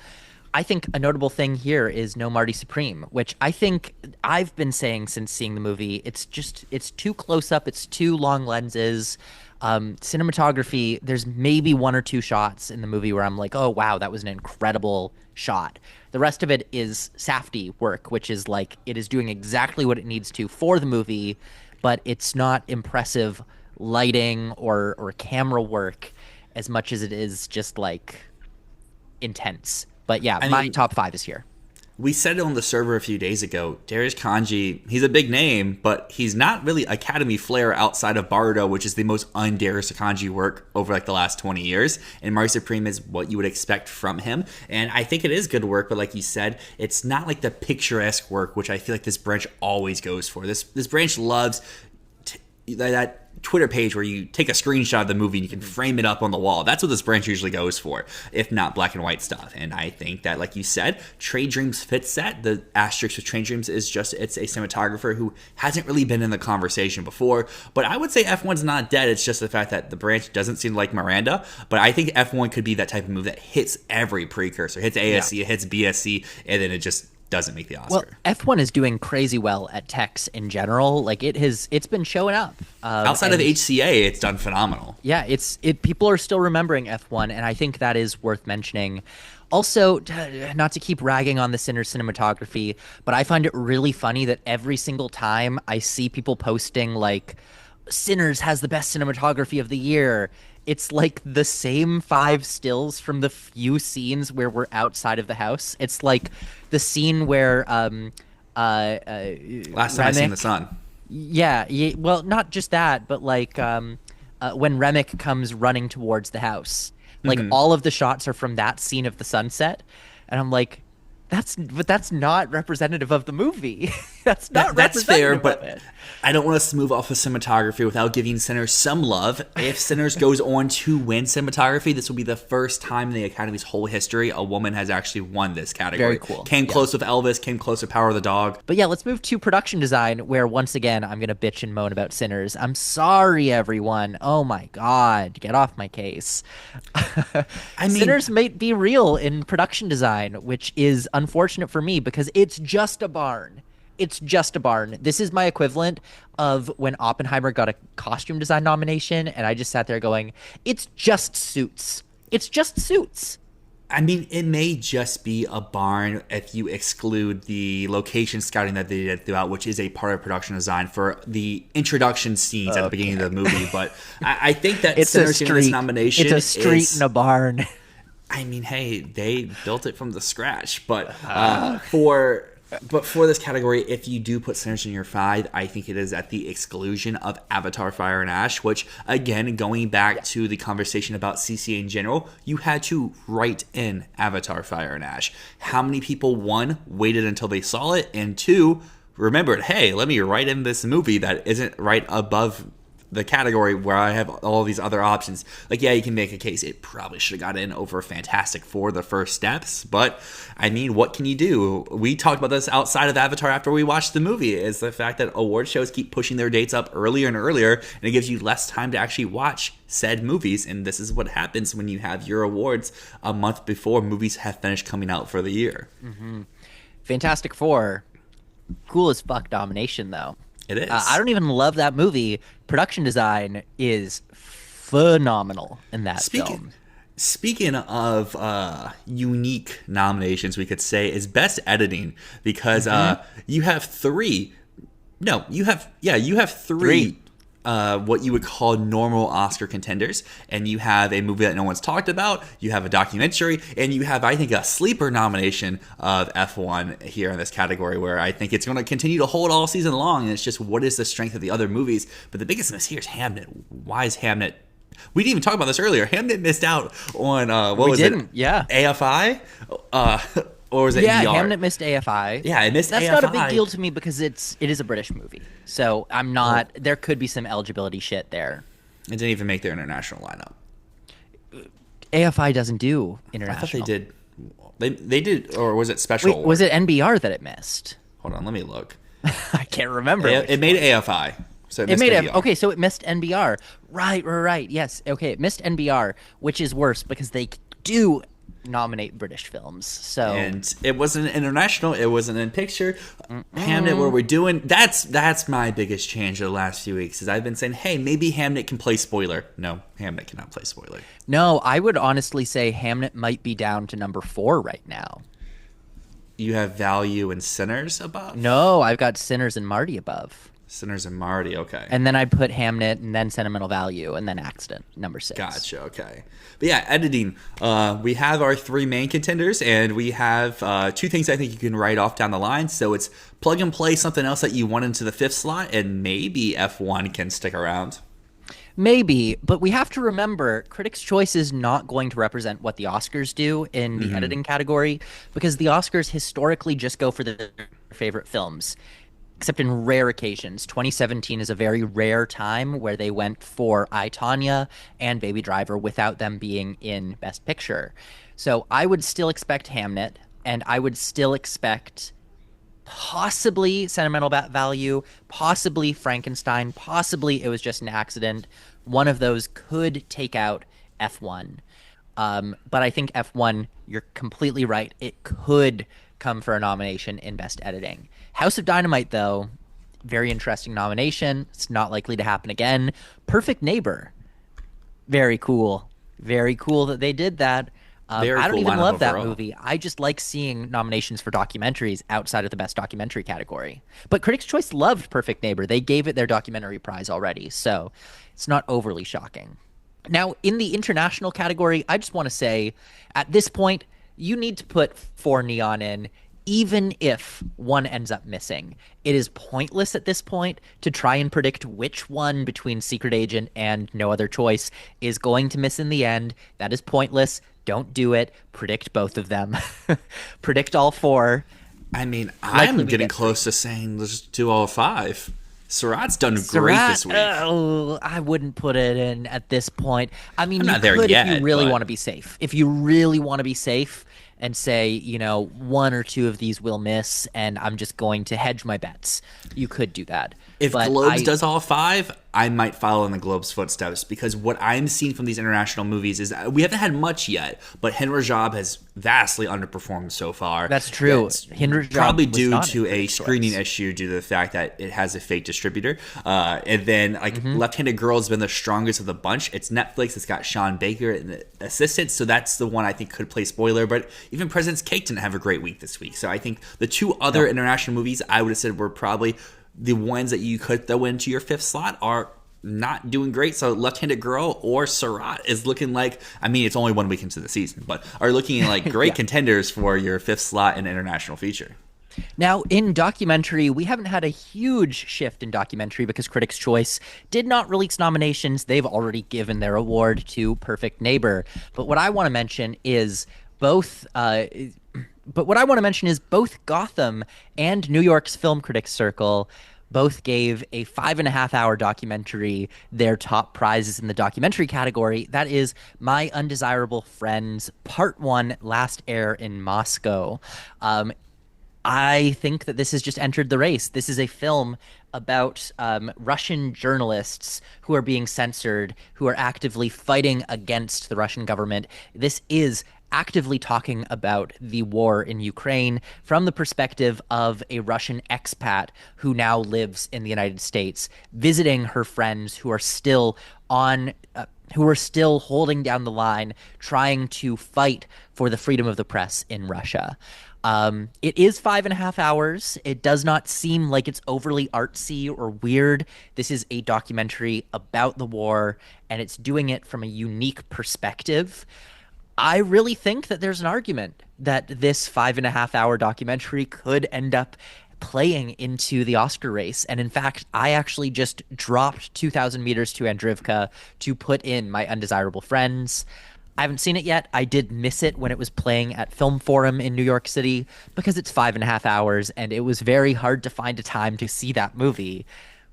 I think a notable thing here is No Marty Supreme, which I think I've been saying since seeing the movie. It's too close up, it's too long lenses. Cinematography, there's maybe 1 or 2 shots in the movie where I'm like, oh wow, that was an incredible shot. The rest of it is Safdie work, which is like it is doing exactly what it needs to for the movie, but it's not impressive lighting or camera work as much as it is just like intense. But yeah, I my mean, top 5 is here. we said it on the server a few days ago. Darius Kanji, he's a big name, but he's not really Academy flair outside of Bardo, which is the most un-Darius Kanji work over like the last 20 years. And Marty Supreme is what you would expect from him. And I think it is good work, but like you said, it's not like the picturesque work, which I feel like this branch always goes for. This branch loves that Twitter page where you take a screenshot of the movie and you can frame it up on the wall. That's what this branch usually goes for, if not black and white stuff. And I think that, like you said, Train Dreams fits that. The asterisk with Train Dreams is just it's a cinematographer who hasn't really been in the conversation before. But I would say F1's not dead. It's just the fact that the branch doesn't seem like Miranda. But I think F1 could be that type of movie that hits every precursor. Hits ASC, it hits BSC, and then it just doesn't make the Oscar. Well, F1 is doing crazy well at techs in general. Like it's been showing up. Outside of HCA, it's done phenomenal. Yeah, people are still remembering F1, and I think that is worth mentioning. Also, not to keep ragging on the Sinners cinematography, but I find it really funny that every single time I see people posting like Sinners has the best cinematography of the year, it's like the same 5 stills from the few scenes where we're outside of the house. It's like the scene where Last time I seen the sun. yeah, well, not just that, but like when Remick comes running towards the house, like all of the shots are from that scene of the sunset, and I'm like, that's not representative of the movie. That's not That's fair, representative but of it. I don't want us to move off of cinematography without giving Sinners some love. If Sinners goes on to win cinematography, this will be the first time in the Academy's whole history a woman has actually won this category. Very cool. Came close with Elvis, came close with Power of the Dog. But yeah, let's move to production design, where once again I'm gonna bitch and moan about Sinners. I'm sorry, everyone. Oh my god, get off my case. I mean, Sinners might be real in production design, which is unfortunate for me because it's just a barn. It's just a barn. This is my equivalent of when Oppenheimer got a costume design nomination, and I just sat there going, "It's just suits. It's just suits." I mean, it may just be a barn if you exclude the location scouting that they did throughout, which is a part of production design for the introduction scenes at the beginning of the movie. But I think that It's a Sinners getting this street. nomination It's a street is, in a barn. I mean, hey, they built it from the scratch. But for this category, if you do put Sinners in your 5, I think it is at the exclusion of Avatar, Fire and Ash, which, again, going back to the conversation about CCA in general, you had to write in Avatar, Fire and Ash. How many people, 1, waited until they saw it, and 2, remembered, hey, let me write in this movie that isn't right above the category where I have all these other options. Like, yeah, you can make a case it probably should have got in over Fantastic Four, the first steps, but I mean, what can you do? We talked about this outside of Avatar after we watched the movie, is the fact that award shows keep pushing their dates up earlier and earlier, and it gives you less time to actually watch said movies, and this is what happens when you have your awards a month before movies have finished coming out for the year. Fantastic Four, cool as fuck domination though. It is. I don't even love that movie. Production design is phenomenal in that film. Speaking of unique nominations, we could say is best editing, because you have three. No, you have three. What you would call normal Oscar contenders, and you have a movie that no one's talked about, you have a documentary, and you have, I think, a sleeper nomination of F1 here in this category, where I think it's going to continue to hold all season long, and it's just what is the strength of the other movies. But the biggest miss here is Hamnet. Why is Hamnet We didn't even talk about this earlier. Hamnet missed out on what We was didn't, it? yeah. AFI, or was it Yeah, NBR? Hamnet missed AFI. Yeah, it missed That's AFI. not a big deal to me because it is a British movie. So I'm not. There could be some eligibility shit there. It didn't even make their international lineup. AFI doesn't do I international. thought they did. They did, or was it special? Wait, was it NBR that it missed? Hold on, let me look. I can't remember. It made AFI, so it missed NBR. Okay, so it missed NBR. Right. Yes. Okay, it missed NBR, which is worse because they do nominate British films. So And it wasn't international. It wasn't in picture. Hamnet, what we're doing, that's my biggest change of the last few weeks. Is I've been saying, hey, maybe Hamnet can play spoiler. No, Hamnet cannot play spoiler. No, I would honestly say Hamnet might be down to number 4 right now. You have Value and Sinners above? No, I've got Sinners and Marty above. Sinners and Marty, okay. And then I put Hamnet and then Sentimental Value and then Accident, number 6. Gotcha, okay. But yeah, editing. We have our 3 main contenders, and we have 2 things I think you can write off down the line. So it's plug and play something else that you want into the 5th slot, and maybe F1 can stick around. Maybe, but we have to remember Critics' Choice is not going to represent what the Oscars do in the editing category, because the Oscars historically just go for their favorite films. Except in rare occasions. 2017 is a very rare time where they went for I, Tonya and Baby Driver without them being in Best Picture. So I would still expect Hamnet, and I would still expect possibly Sentimental Value, possibly Frankenstein, possibly It Was Just an Accident. One of those could take out F1. But I think F1, you're completely right. It could come for a nomination in Best Editing. House of Dynamite, though, very interesting nomination. It's not likely to happen again. Perfect Neighbor, very cool. Very cool that they did that. I don't even love that movie. I just like seeing nominations for documentaries outside of the Best Documentary category. But Critics' Choice loved Perfect Neighbor. They gave it their documentary prize already, so it's not overly shocking. Now, in the international category, I just want to say, at this point, you need to put 4 Neon in, even if one ends up missing. It is pointless at this point to try and predict which one between Secret Agent and No Other Choice is going to miss in the end. That is pointless. Don't do it. Predict both of them. Predict all 4. I mean, I'm getting close to saying let's do all 5. Surratt's done great this week. I wouldn't put it in at this point. I mean, I'm you not there could yet, if you really but- want to be safe. If you really want to be safe and say, 1 or 2 of these will miss, and I'm just going to hedge my bets, you could do that. If But Globes does all 5, I might follow in the Globes' footsteps, because what I'm seeing from these international movies is we haven't had much yet, but Hind Rajab has vastly underperformed so far. That's true. It's Hind Rajab probably was due not to in a Critics' screening Choice. issue due to the fact that it has a fake distributor. And then Left-Handed Girl has been the strongest of the bunch. It's Netflix. It's got Sean Baker and the assistant, so that's the one I think could play spoiler. But even President's Cake didn't have a great week this week. So I think the 2 other international movies I would have said were probably the ones that you could throw into your 5th slot are not doing great. So Left-Handed Girl or Surratt is looking like, I mean, it's only 1 week into the season, but are looking like great contenders for your 5th slot in international feature. Now, in documentary, we haven't had a huge shift in documentary because Critics' Choice did not release nominations. They've already given their award to Perfect Neighbor. But what I want to mention is both Gotham and New York's Film Critics Circle both gave a 5.5-hour documentary their top prizes in the documentary category. That is My Undesirable Friends, Part 1, Last Air in Moscow. I think that this has just entered the race. This is a film about Russian journalists who are being censored, who are actively fighting against the Russian government. This is actively talking about the war in Ukraine from the perspective of a Russian expat who now lives in the United States, visiting her friends who are still holding down the line, trying to fight for the freedom of the press in Russia. It is 5.5 hours. It does not seem like it's overly artsy or weird. This is a documentary about the war, and it's doing it from a unique perspective. I really think that there's an argument that this 5.5-hour documentary could end up playing into the Oscar race. And in fact, I actually just dropped 2,000 meters to Andrivka to put in My Undesirable Friends. I haven't seen it yet. I did miss it when it was playing at Film Forum in New York City because it's 5.5 hours, and it was very hard to find a time to see that movie.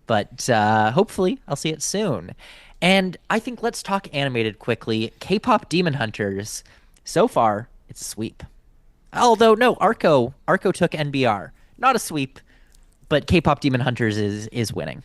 But hopefully, I'll see it soon. And I think let's talk animated quickly. K-pop Demon Hunters. So far, it's a sweep. Although no, Arco took NBR. Not a sweep, but K-pop Demon Hunters is winning.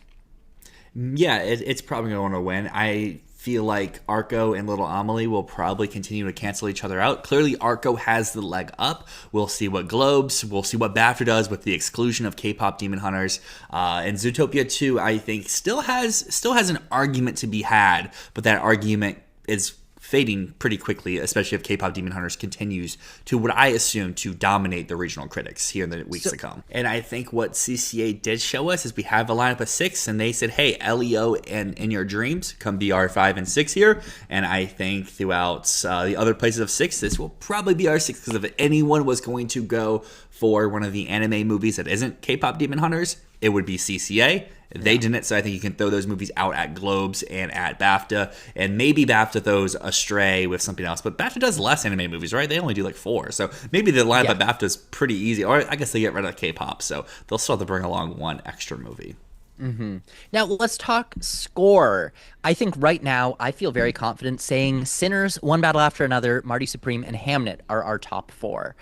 Yeah, it's probably going to win. I feel like Arco and Little Amelie will probably continue to cancel each other out. Clearly, Arco has the leg up. We'll see what Globes, we'll see what BAFTA does with the exclusion of K-pop Demon Hunters. And Zootopia 2, I think, still has an argument to be had, but that argument is fading pretty quickly, especially if K-pop Demon Hunters continues to, what I assume, to dominate the regional critics here in the weeks to come. And I think what CCA did show us is we have a lineup of 6, and they said, hey, LEO and In Your Dreams come be our 5 and 6 here. And I think throughout the other places of 6, this will probably be our 6, because if anyone was going to go for one of the anime movies that isn't K-pop Demon Hunters, it would be CCA. They didn't, so I think you can throw those movies out at Globes and at BAFTA, and maybe BAFTA throws astray with something else. But BAFTA does less anime movies, right? They only do like 4, so maybe the lineup at BAFTA is pretty easy. Or I guess they get rid of K-pop, so they'll still have to bring along one extra movie. Mm-hmm. Now, let's talk score. I think right now I feel very confident saying Sinners, One Battle After Another, Marty Supreme, and Hamnet are our top 4.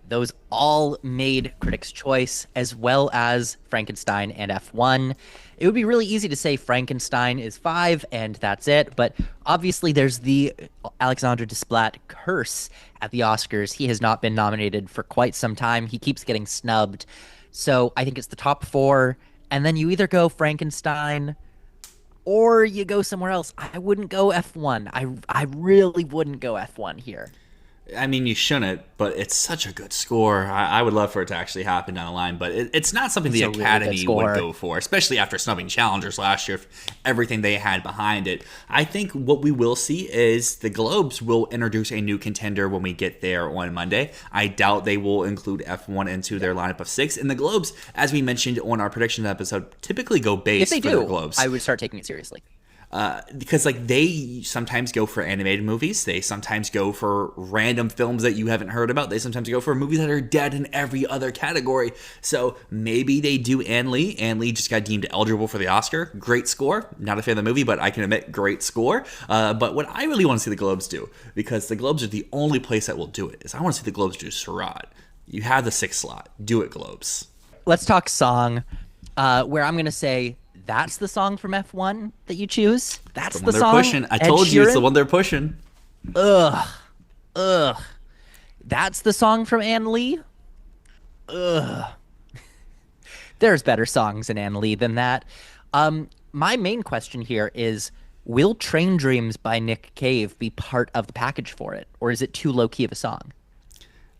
Those all made Critics' Choice, as well as Frankenstein and F1. It would be really easy to say Frankenstein is 5 and that's it, but obviously there's the Alexandre Desplat curse at the Oscars. He has not been nominated for quite some time. He keeps getting snubbed. So I think it's the top 4. And then you either go Frankenstein or you go somewhere else. I wouldn't go F1. I really wouldn't go F1 here. I mean, you shouldn't, but it's such a good score. I would love for it to actually happen down the line, but it's not something the Academy would go for, especially after snubbing Challengers last year, everything they had behind it. I think what we will see is the Globes will introduce a new contender when we get there on Monday. I doubt they will include F1 into their lineup of 6. And the Globes, as we mentioned on our prediction episode, typically go base for the Globes. I would start taking it seriously. Because like they sometimes go for animated movies, they sometimes go for random films that you haven't heard about, they sometimes go for movies that are dead in every other category. So maybe they do Ann Lee. Ann Lee just got deemed eligible for the Oscar. Great score. Not a fan of the movie, but I can admit, great score. But what I really want to see the Globes do, because the Globes are the only place that will do it, is I want to see the Globes do Surratt. You have the 6th slot. Do it, Globes. Let's talk song, where I'm going to say, that's the song from F1 that you choose? That's the song? Pushing. I told you it's the one they're pushing. Ugh. That's the song from Ann Lee? Ugh. There's better songs in Ann Lee than that. My main question here is, will Train Dreams by Nick Cave be part of the package for it? Or is it too low-key of a song?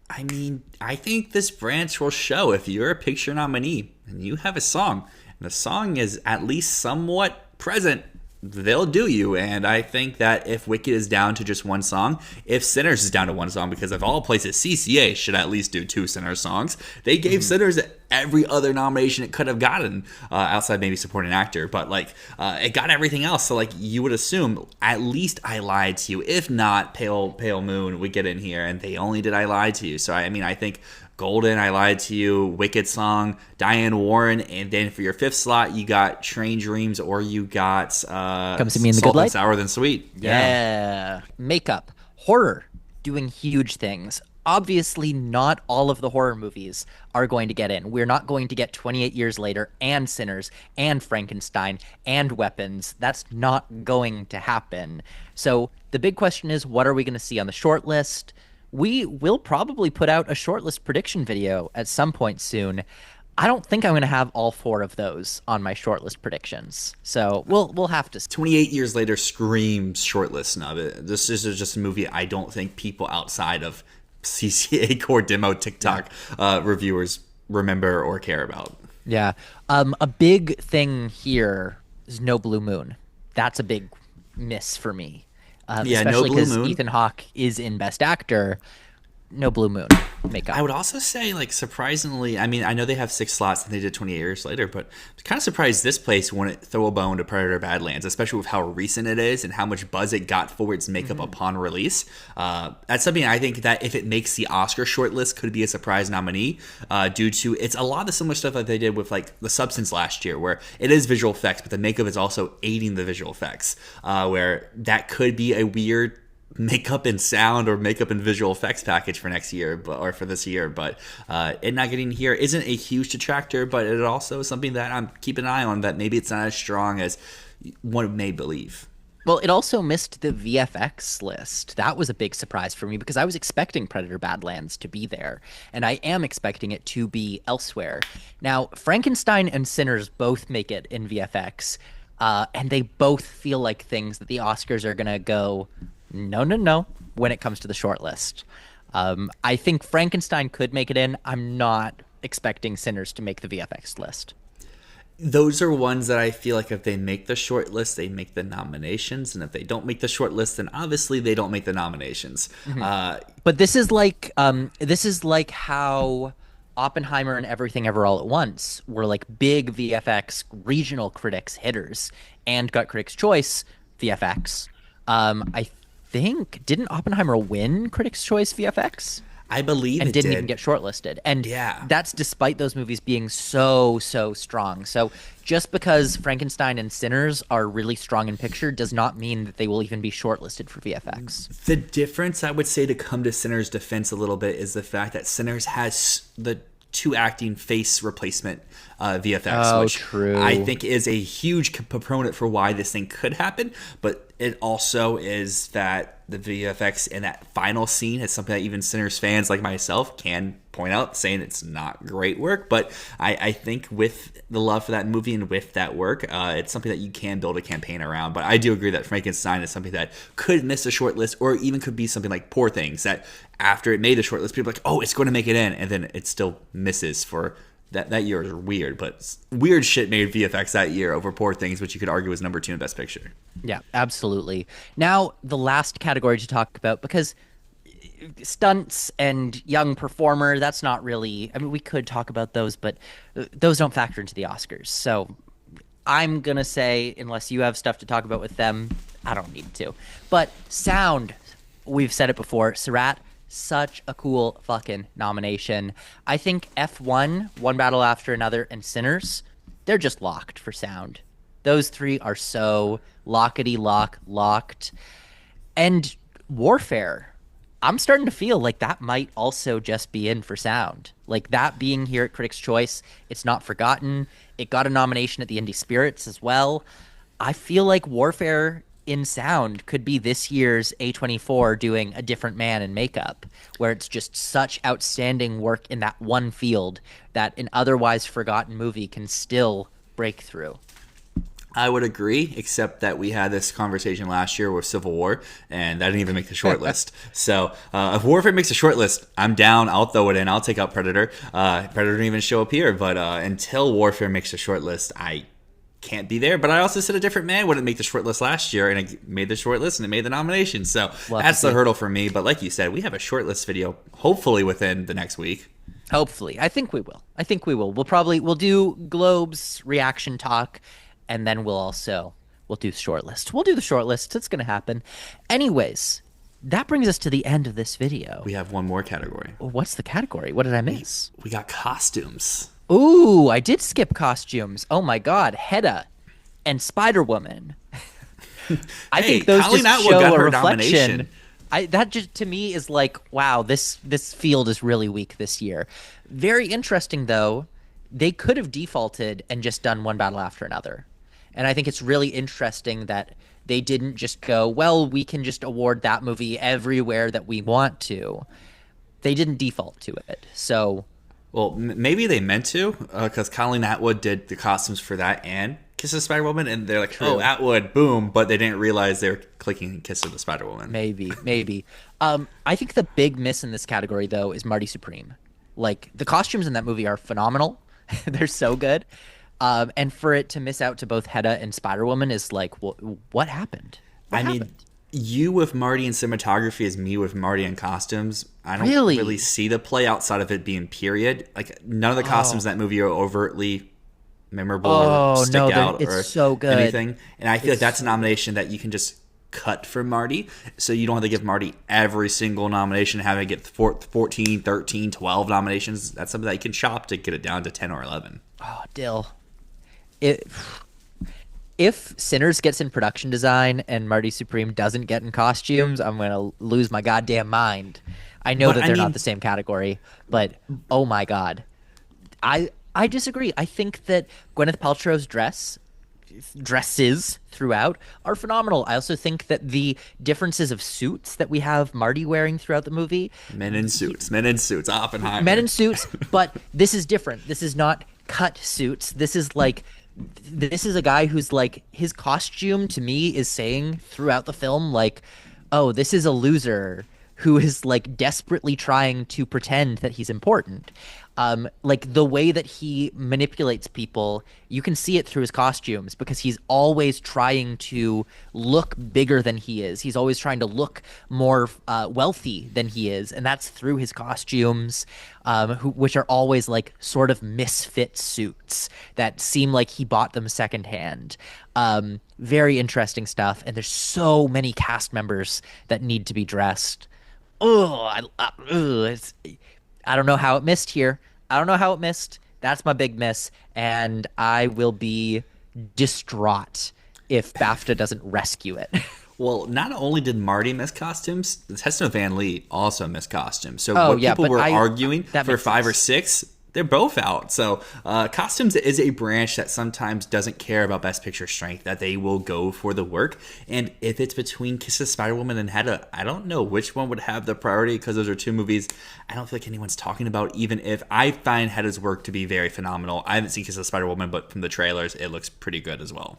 I mean, I think this branch will show if you're a picture nominee and you have a song, and the song is at least somewhat present, they'll do you. And I think that if Wicked is down to just one song, if Sinners is down to one song, because of all places, CCA should at least do 2 Sinners songs. They gave Sinners every other nomination it could have gotten, outside maybe supporting actor, but like it got everything else. So like you would assume at least I Lied to You. If not, Pale Moon would get in here, and they only did I Lied to You. So I mean, I think Golden, I Lied to You, Wicked Song, Diane Warren, and then for your 5th slot, you got Train Dreams, or you got Come See Me in the Good Light. Sour Than Sweet. Yeah. Makeup. Horror. Doing huge things. Obviously, not all of the horror movies are going to get in. We're not going to get 28 Years Later and Sinners and Frankenstein and Weapons. That's not going to happen. So the big question is, what are we going to see on the short list? We will probably put out a shortlist prediction video at some point soon. I don't think I'm going to have all 4 of those on my shortlist predictions. So we'll have to. 28 Years Later screams shortlist snub. This is just a movie I don't think people outside of CCA core demo TikTok reviewers remember or care about. Yeah. A big thing here is No Blue Moon. That's a big miss for me. Especially because Ethan Hawke is in Best Actor. No Blue Moon. makeup. I would also say, like, surprisingly, I mean, I know they have 6 slots and they did 28 years later, but I'm kind of surprised this place wouldn't throw a bone to Predator Badlands, especially with how recent it is and how much buzz it got for its makeup upon release. That's something I think that if it makes the Oscar shortlist could be a surprise nominee, due to it's a lot of the similar stuff that they did with, like, The Substance last year, where it is visual effects, but the makeup is also aiding the visual effects, where that could be a weird makeup and sound or makeup and visual effects package for next year, or for this year. But it not getting here isn't a huge detractor, but it also is something that I'm keeping an eye on, that maybe it's not as strong as one may believe. Well, it also missed the VFX list. That was a big surprise for me because I was expecting Predator Badlands to be there, and I am expecting it to be elsewhere. Now, Frankenstein and Sinners both make it in VFX, and they both feel like things that the Oscars are going to go, no, no, no, when it comes to the short list. I think Frankenstein could make it in. I'm not expecting Sinners to make the VFX list. Those are ones that I feel like if they make the short list, they make the nominations, and if they don't make the short list, then obviously they don't make the nominations. But this is like how Oppenheimer and Everything Ever All at Once were like big VFX regional critics hitters and got Critics' Choice VFX. I think, didn't Oppenheimer win Critics' Choice VFX? I believe and it didn't did. even get shortlisted. And Yeah. that's despite those movies being so strong. So just because Frankenstein and Sinners are really strong in picture does not mean that they will even be shortlisted for VFX. The difference, I would say, to come to Sinners' defense a little bit, is the fact that Sinners has the 2 acting face replacement VFX, which true. I think is a huge proponent for why this thing could happen. But it also is that the VFX in that final scene is something that even Sinners fans like myself can point out, saying it's not great work. But I think with the love for that movie and with that work, it's something that you can build a campaign around. But I do agree that Frankenstein is something that could miss a short list, or even could be something like Poor Things, that after it made the short list, people are like, oh, it's going to make it in, and then it still misses for that year. Is weird, but weird shit made VFX that year over Poor Things, which you could argue was number 2 in Best Picture. Yeah, absolutely. Now, the last category to talk about, because stunts and young performer, that's not really, I mean, we could talk about those, but those don't factor into the Oscars. So I'm going to say, unless you have stuff to talk about with them, I don't need to. But sound, we've said it before, Surratt, such a cool fucking nomination. I think F1, One Battle After Another, and Sinners, they're just locked for sound. Those 3 are so lockety-locked. And Warfare, I'm starting to feel like that might also just be in for sound. Like, that being here at Critics' Choice, it's not forgotten. It got a nomination at the Indie Spirits as well. I feel like Warfare in sound could be this year's A24 doing A Different Man in makeup, where it's just such outstanding work in that one field that an otherwise forgotten movie can still break through. I would agree, except that we had this conversation last year with Civil War, and that didn't even make the short list. So if Warfare makes a short list, I'm down. I'll throw it in. I'll take out Predator. Predator didn't even show up here, but until Warfare makes the short list, I can't be there. But I also said A Different Man wouldn't make the short list last year, and it made the short list, and it made the nomination. So that's the hurdle for me. But like you said, we have a short list video, hopefully within the next week. Hopefully. I think we will. We'll do Globe's reaction talk, and then we'll do short list. We'll do the short list. It's going to happen. Anyways, that brings us to the end of this video. We have one more category. What's the category? What did I miss? We got costumes. Ooh, I did skip costumes. Oh my God, Hedda and Spider-Woman. I think those Colleen just Atwood show got a her reflection. nomination. That just to me is like, wow, this field is really weak this year. Very interesting though. They could have defaulted and just done One Battle After Another. And I think it's really interesting that they didn't just go, well, we can just award that movie everywhere that we want to. They didn't default to it. So, well, maybe they meant to, because Colleen Atwood did the costumes for that and Kiss of the Spider-Woman, and they're like, True. oh, Atwood, boom, but they didn't realize they were clicking Kiss of the Spider-Woman. Maybe. I think the big miss in this category, though, is Marty Supreme. Like, the costumes in that movie are phenomenal. They're so good. And for it to miss out to both Hedda and Spider-Woman is like, what happened? I mean, you with Marty in cinematography is me with Marty in costumes. I don't Really? really see the play outside of it being period. Like, none of the costumes in that movie are overtly memorable or stick no, out it's or so good. anything. And I feel like that's a nomination that you can just cut for Marty, so you don't have to give Marty every single nomination, have it get 14, 13, 12 nominations. That's something that you can chop to get it down to 10 or 11. Oh, Dill. If Sinners gets in production design and Marty Supreme doesn't get in costumes, I'm going to lose my goddamn mind. I know that they're not the same category, but oh my God. I disagree. I think that Gwyneth Paltrow's dresses throughout are phenomenal. I also think that the differences of suits that we have Marty wearing throughout the movie. Men in suits, Oppenheimer. Men in suits, but this is different. This is not cut suits. This is a guy who's like, his costume to me is saying throughout the film, like, oh, this is a loser who is like desperately trying to pretend that he's important. Like the way that he manipulates people, you can see it through his costumes because he's always trying to look bigger than he is. He's always trying to look more wealthy than he is, and that's through his costumes, which are always like sort of misfit suits that seem like he bought them secondhand. Very interesting stuff, and there's so many cast members that need to be dressed. I don't know how it missed here. I don't know how it missed. That's my big miss. And I will be distraught if BAFTA doesn't rescue it. Well, not only did Marty miss costumes, Heston Van Lee also missed costumes. So people were arguing for 5 or 6, they're both out. So costumes is a branch that sometimes doesn't care about Best Picture strength, that they will go for the work. And if it's between Kiss of the Spider-Woman and Hedda, I don't know which one would have the priority because those are two movies I don't feel like anyone's talking about, even if I find Hedda's work to be very phenomenal. I haven't seen Kiss of the Spider-Woman, but from the trailers, it looks pretty good as well.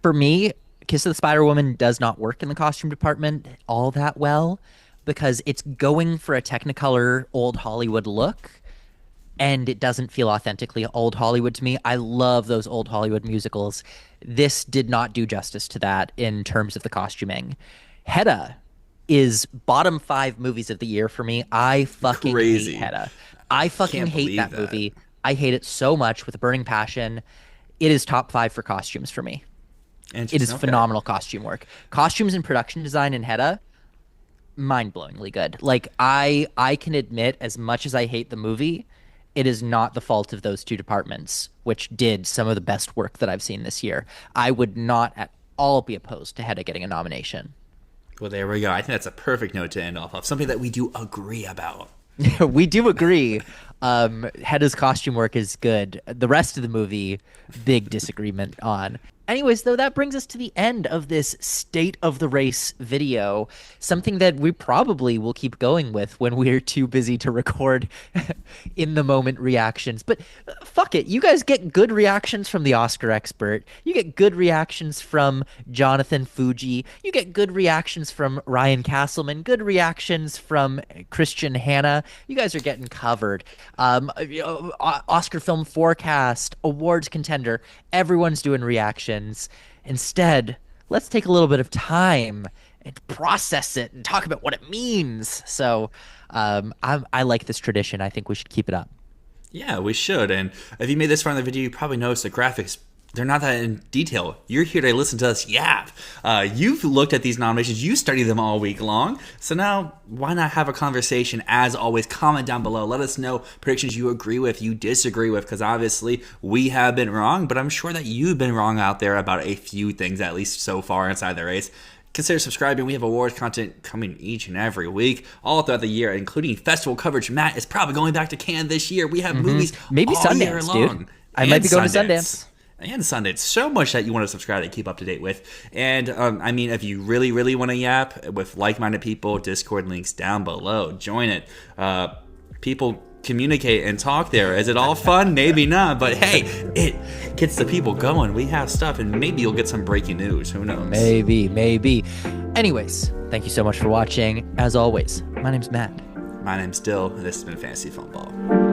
For me, Kiss of the Spider-Woman does not work in the costume department all that well because it's going for a Technicolor old Hollywood look. And it doesn't feel authentically old Hollywood to me. I love those old Hollywood musicals. This did not do justice to that in terms of the costuming. Hedda is bottom 5 movies of the year for me. I fucking hate Hedda. I fucking hate that movie. I hate it so much with a burning passion. It is top 5 for costumes for me. It is phenomenal costume work. Costumes and production design in Hedda, mind-blowingly good. Like, I can admit, as much as I hate the movie, it is not the fault of those two departments, which did some of the best work that I've seen this year. I would not at all be opposed to Hedda getting a nomination. Well, there we go. I think that's a perfect note to end off of. Something that we do agree about. We do agree. Hedda's costume work is good. The rest of the movie, big disagreement on. Anyways, though, that brings us to the end of this State of the Race video, something that we probably will keep going with when we're too busy to record in-the-moment reactions. But fuck it. You guys get good reactions from the Oscar expert. You get good reactions from Jonathan Fuji. You get good reactions from Ryan Castleman. Good reactions from Christian Hanna. You guys are getting covered. Oscar Film Forecast, awards contender. Everyone's doing reactions. Instead, let's take a little bit of time and process it and talk about what it means. So I like this tradition. I think we should keep it up. Yeah, we should. And if you made this far in the video, you probably noticed the graphics, they're not that in detail. You're here to listen to us yap. You've looked at these nominations. You studied them all week long. So now, why not have a conversation? As always, comment down below. Let us know predictions you agree with, you disagree with, because obviously we have been wrong, but I'm sure that you've been wrong out there about a few things, at least so far inside the race. Consider subscribing. We have awards content coming each and every week, all throughout the year, including festival coverage. Matt is probably going back to Cannes this year. We have movies maybe all Sundance, year long. dude. I might be going to Sundance. And Sundance. So much that you want to subscribe to keep up to date with. And, I mean, if you really, really want to yap with like-minded people, Discord links down below. Join it. People communicate and talk there. Is it all fun? Maybe not. But, hey, it gets the people going. We have stuff, and maybe you'll get some breaking news. Who knows? Maybe. Anyways, thank you so much for watching. As always, my name's Matt. My name's Dyl, and this has been Fantasy Filmball.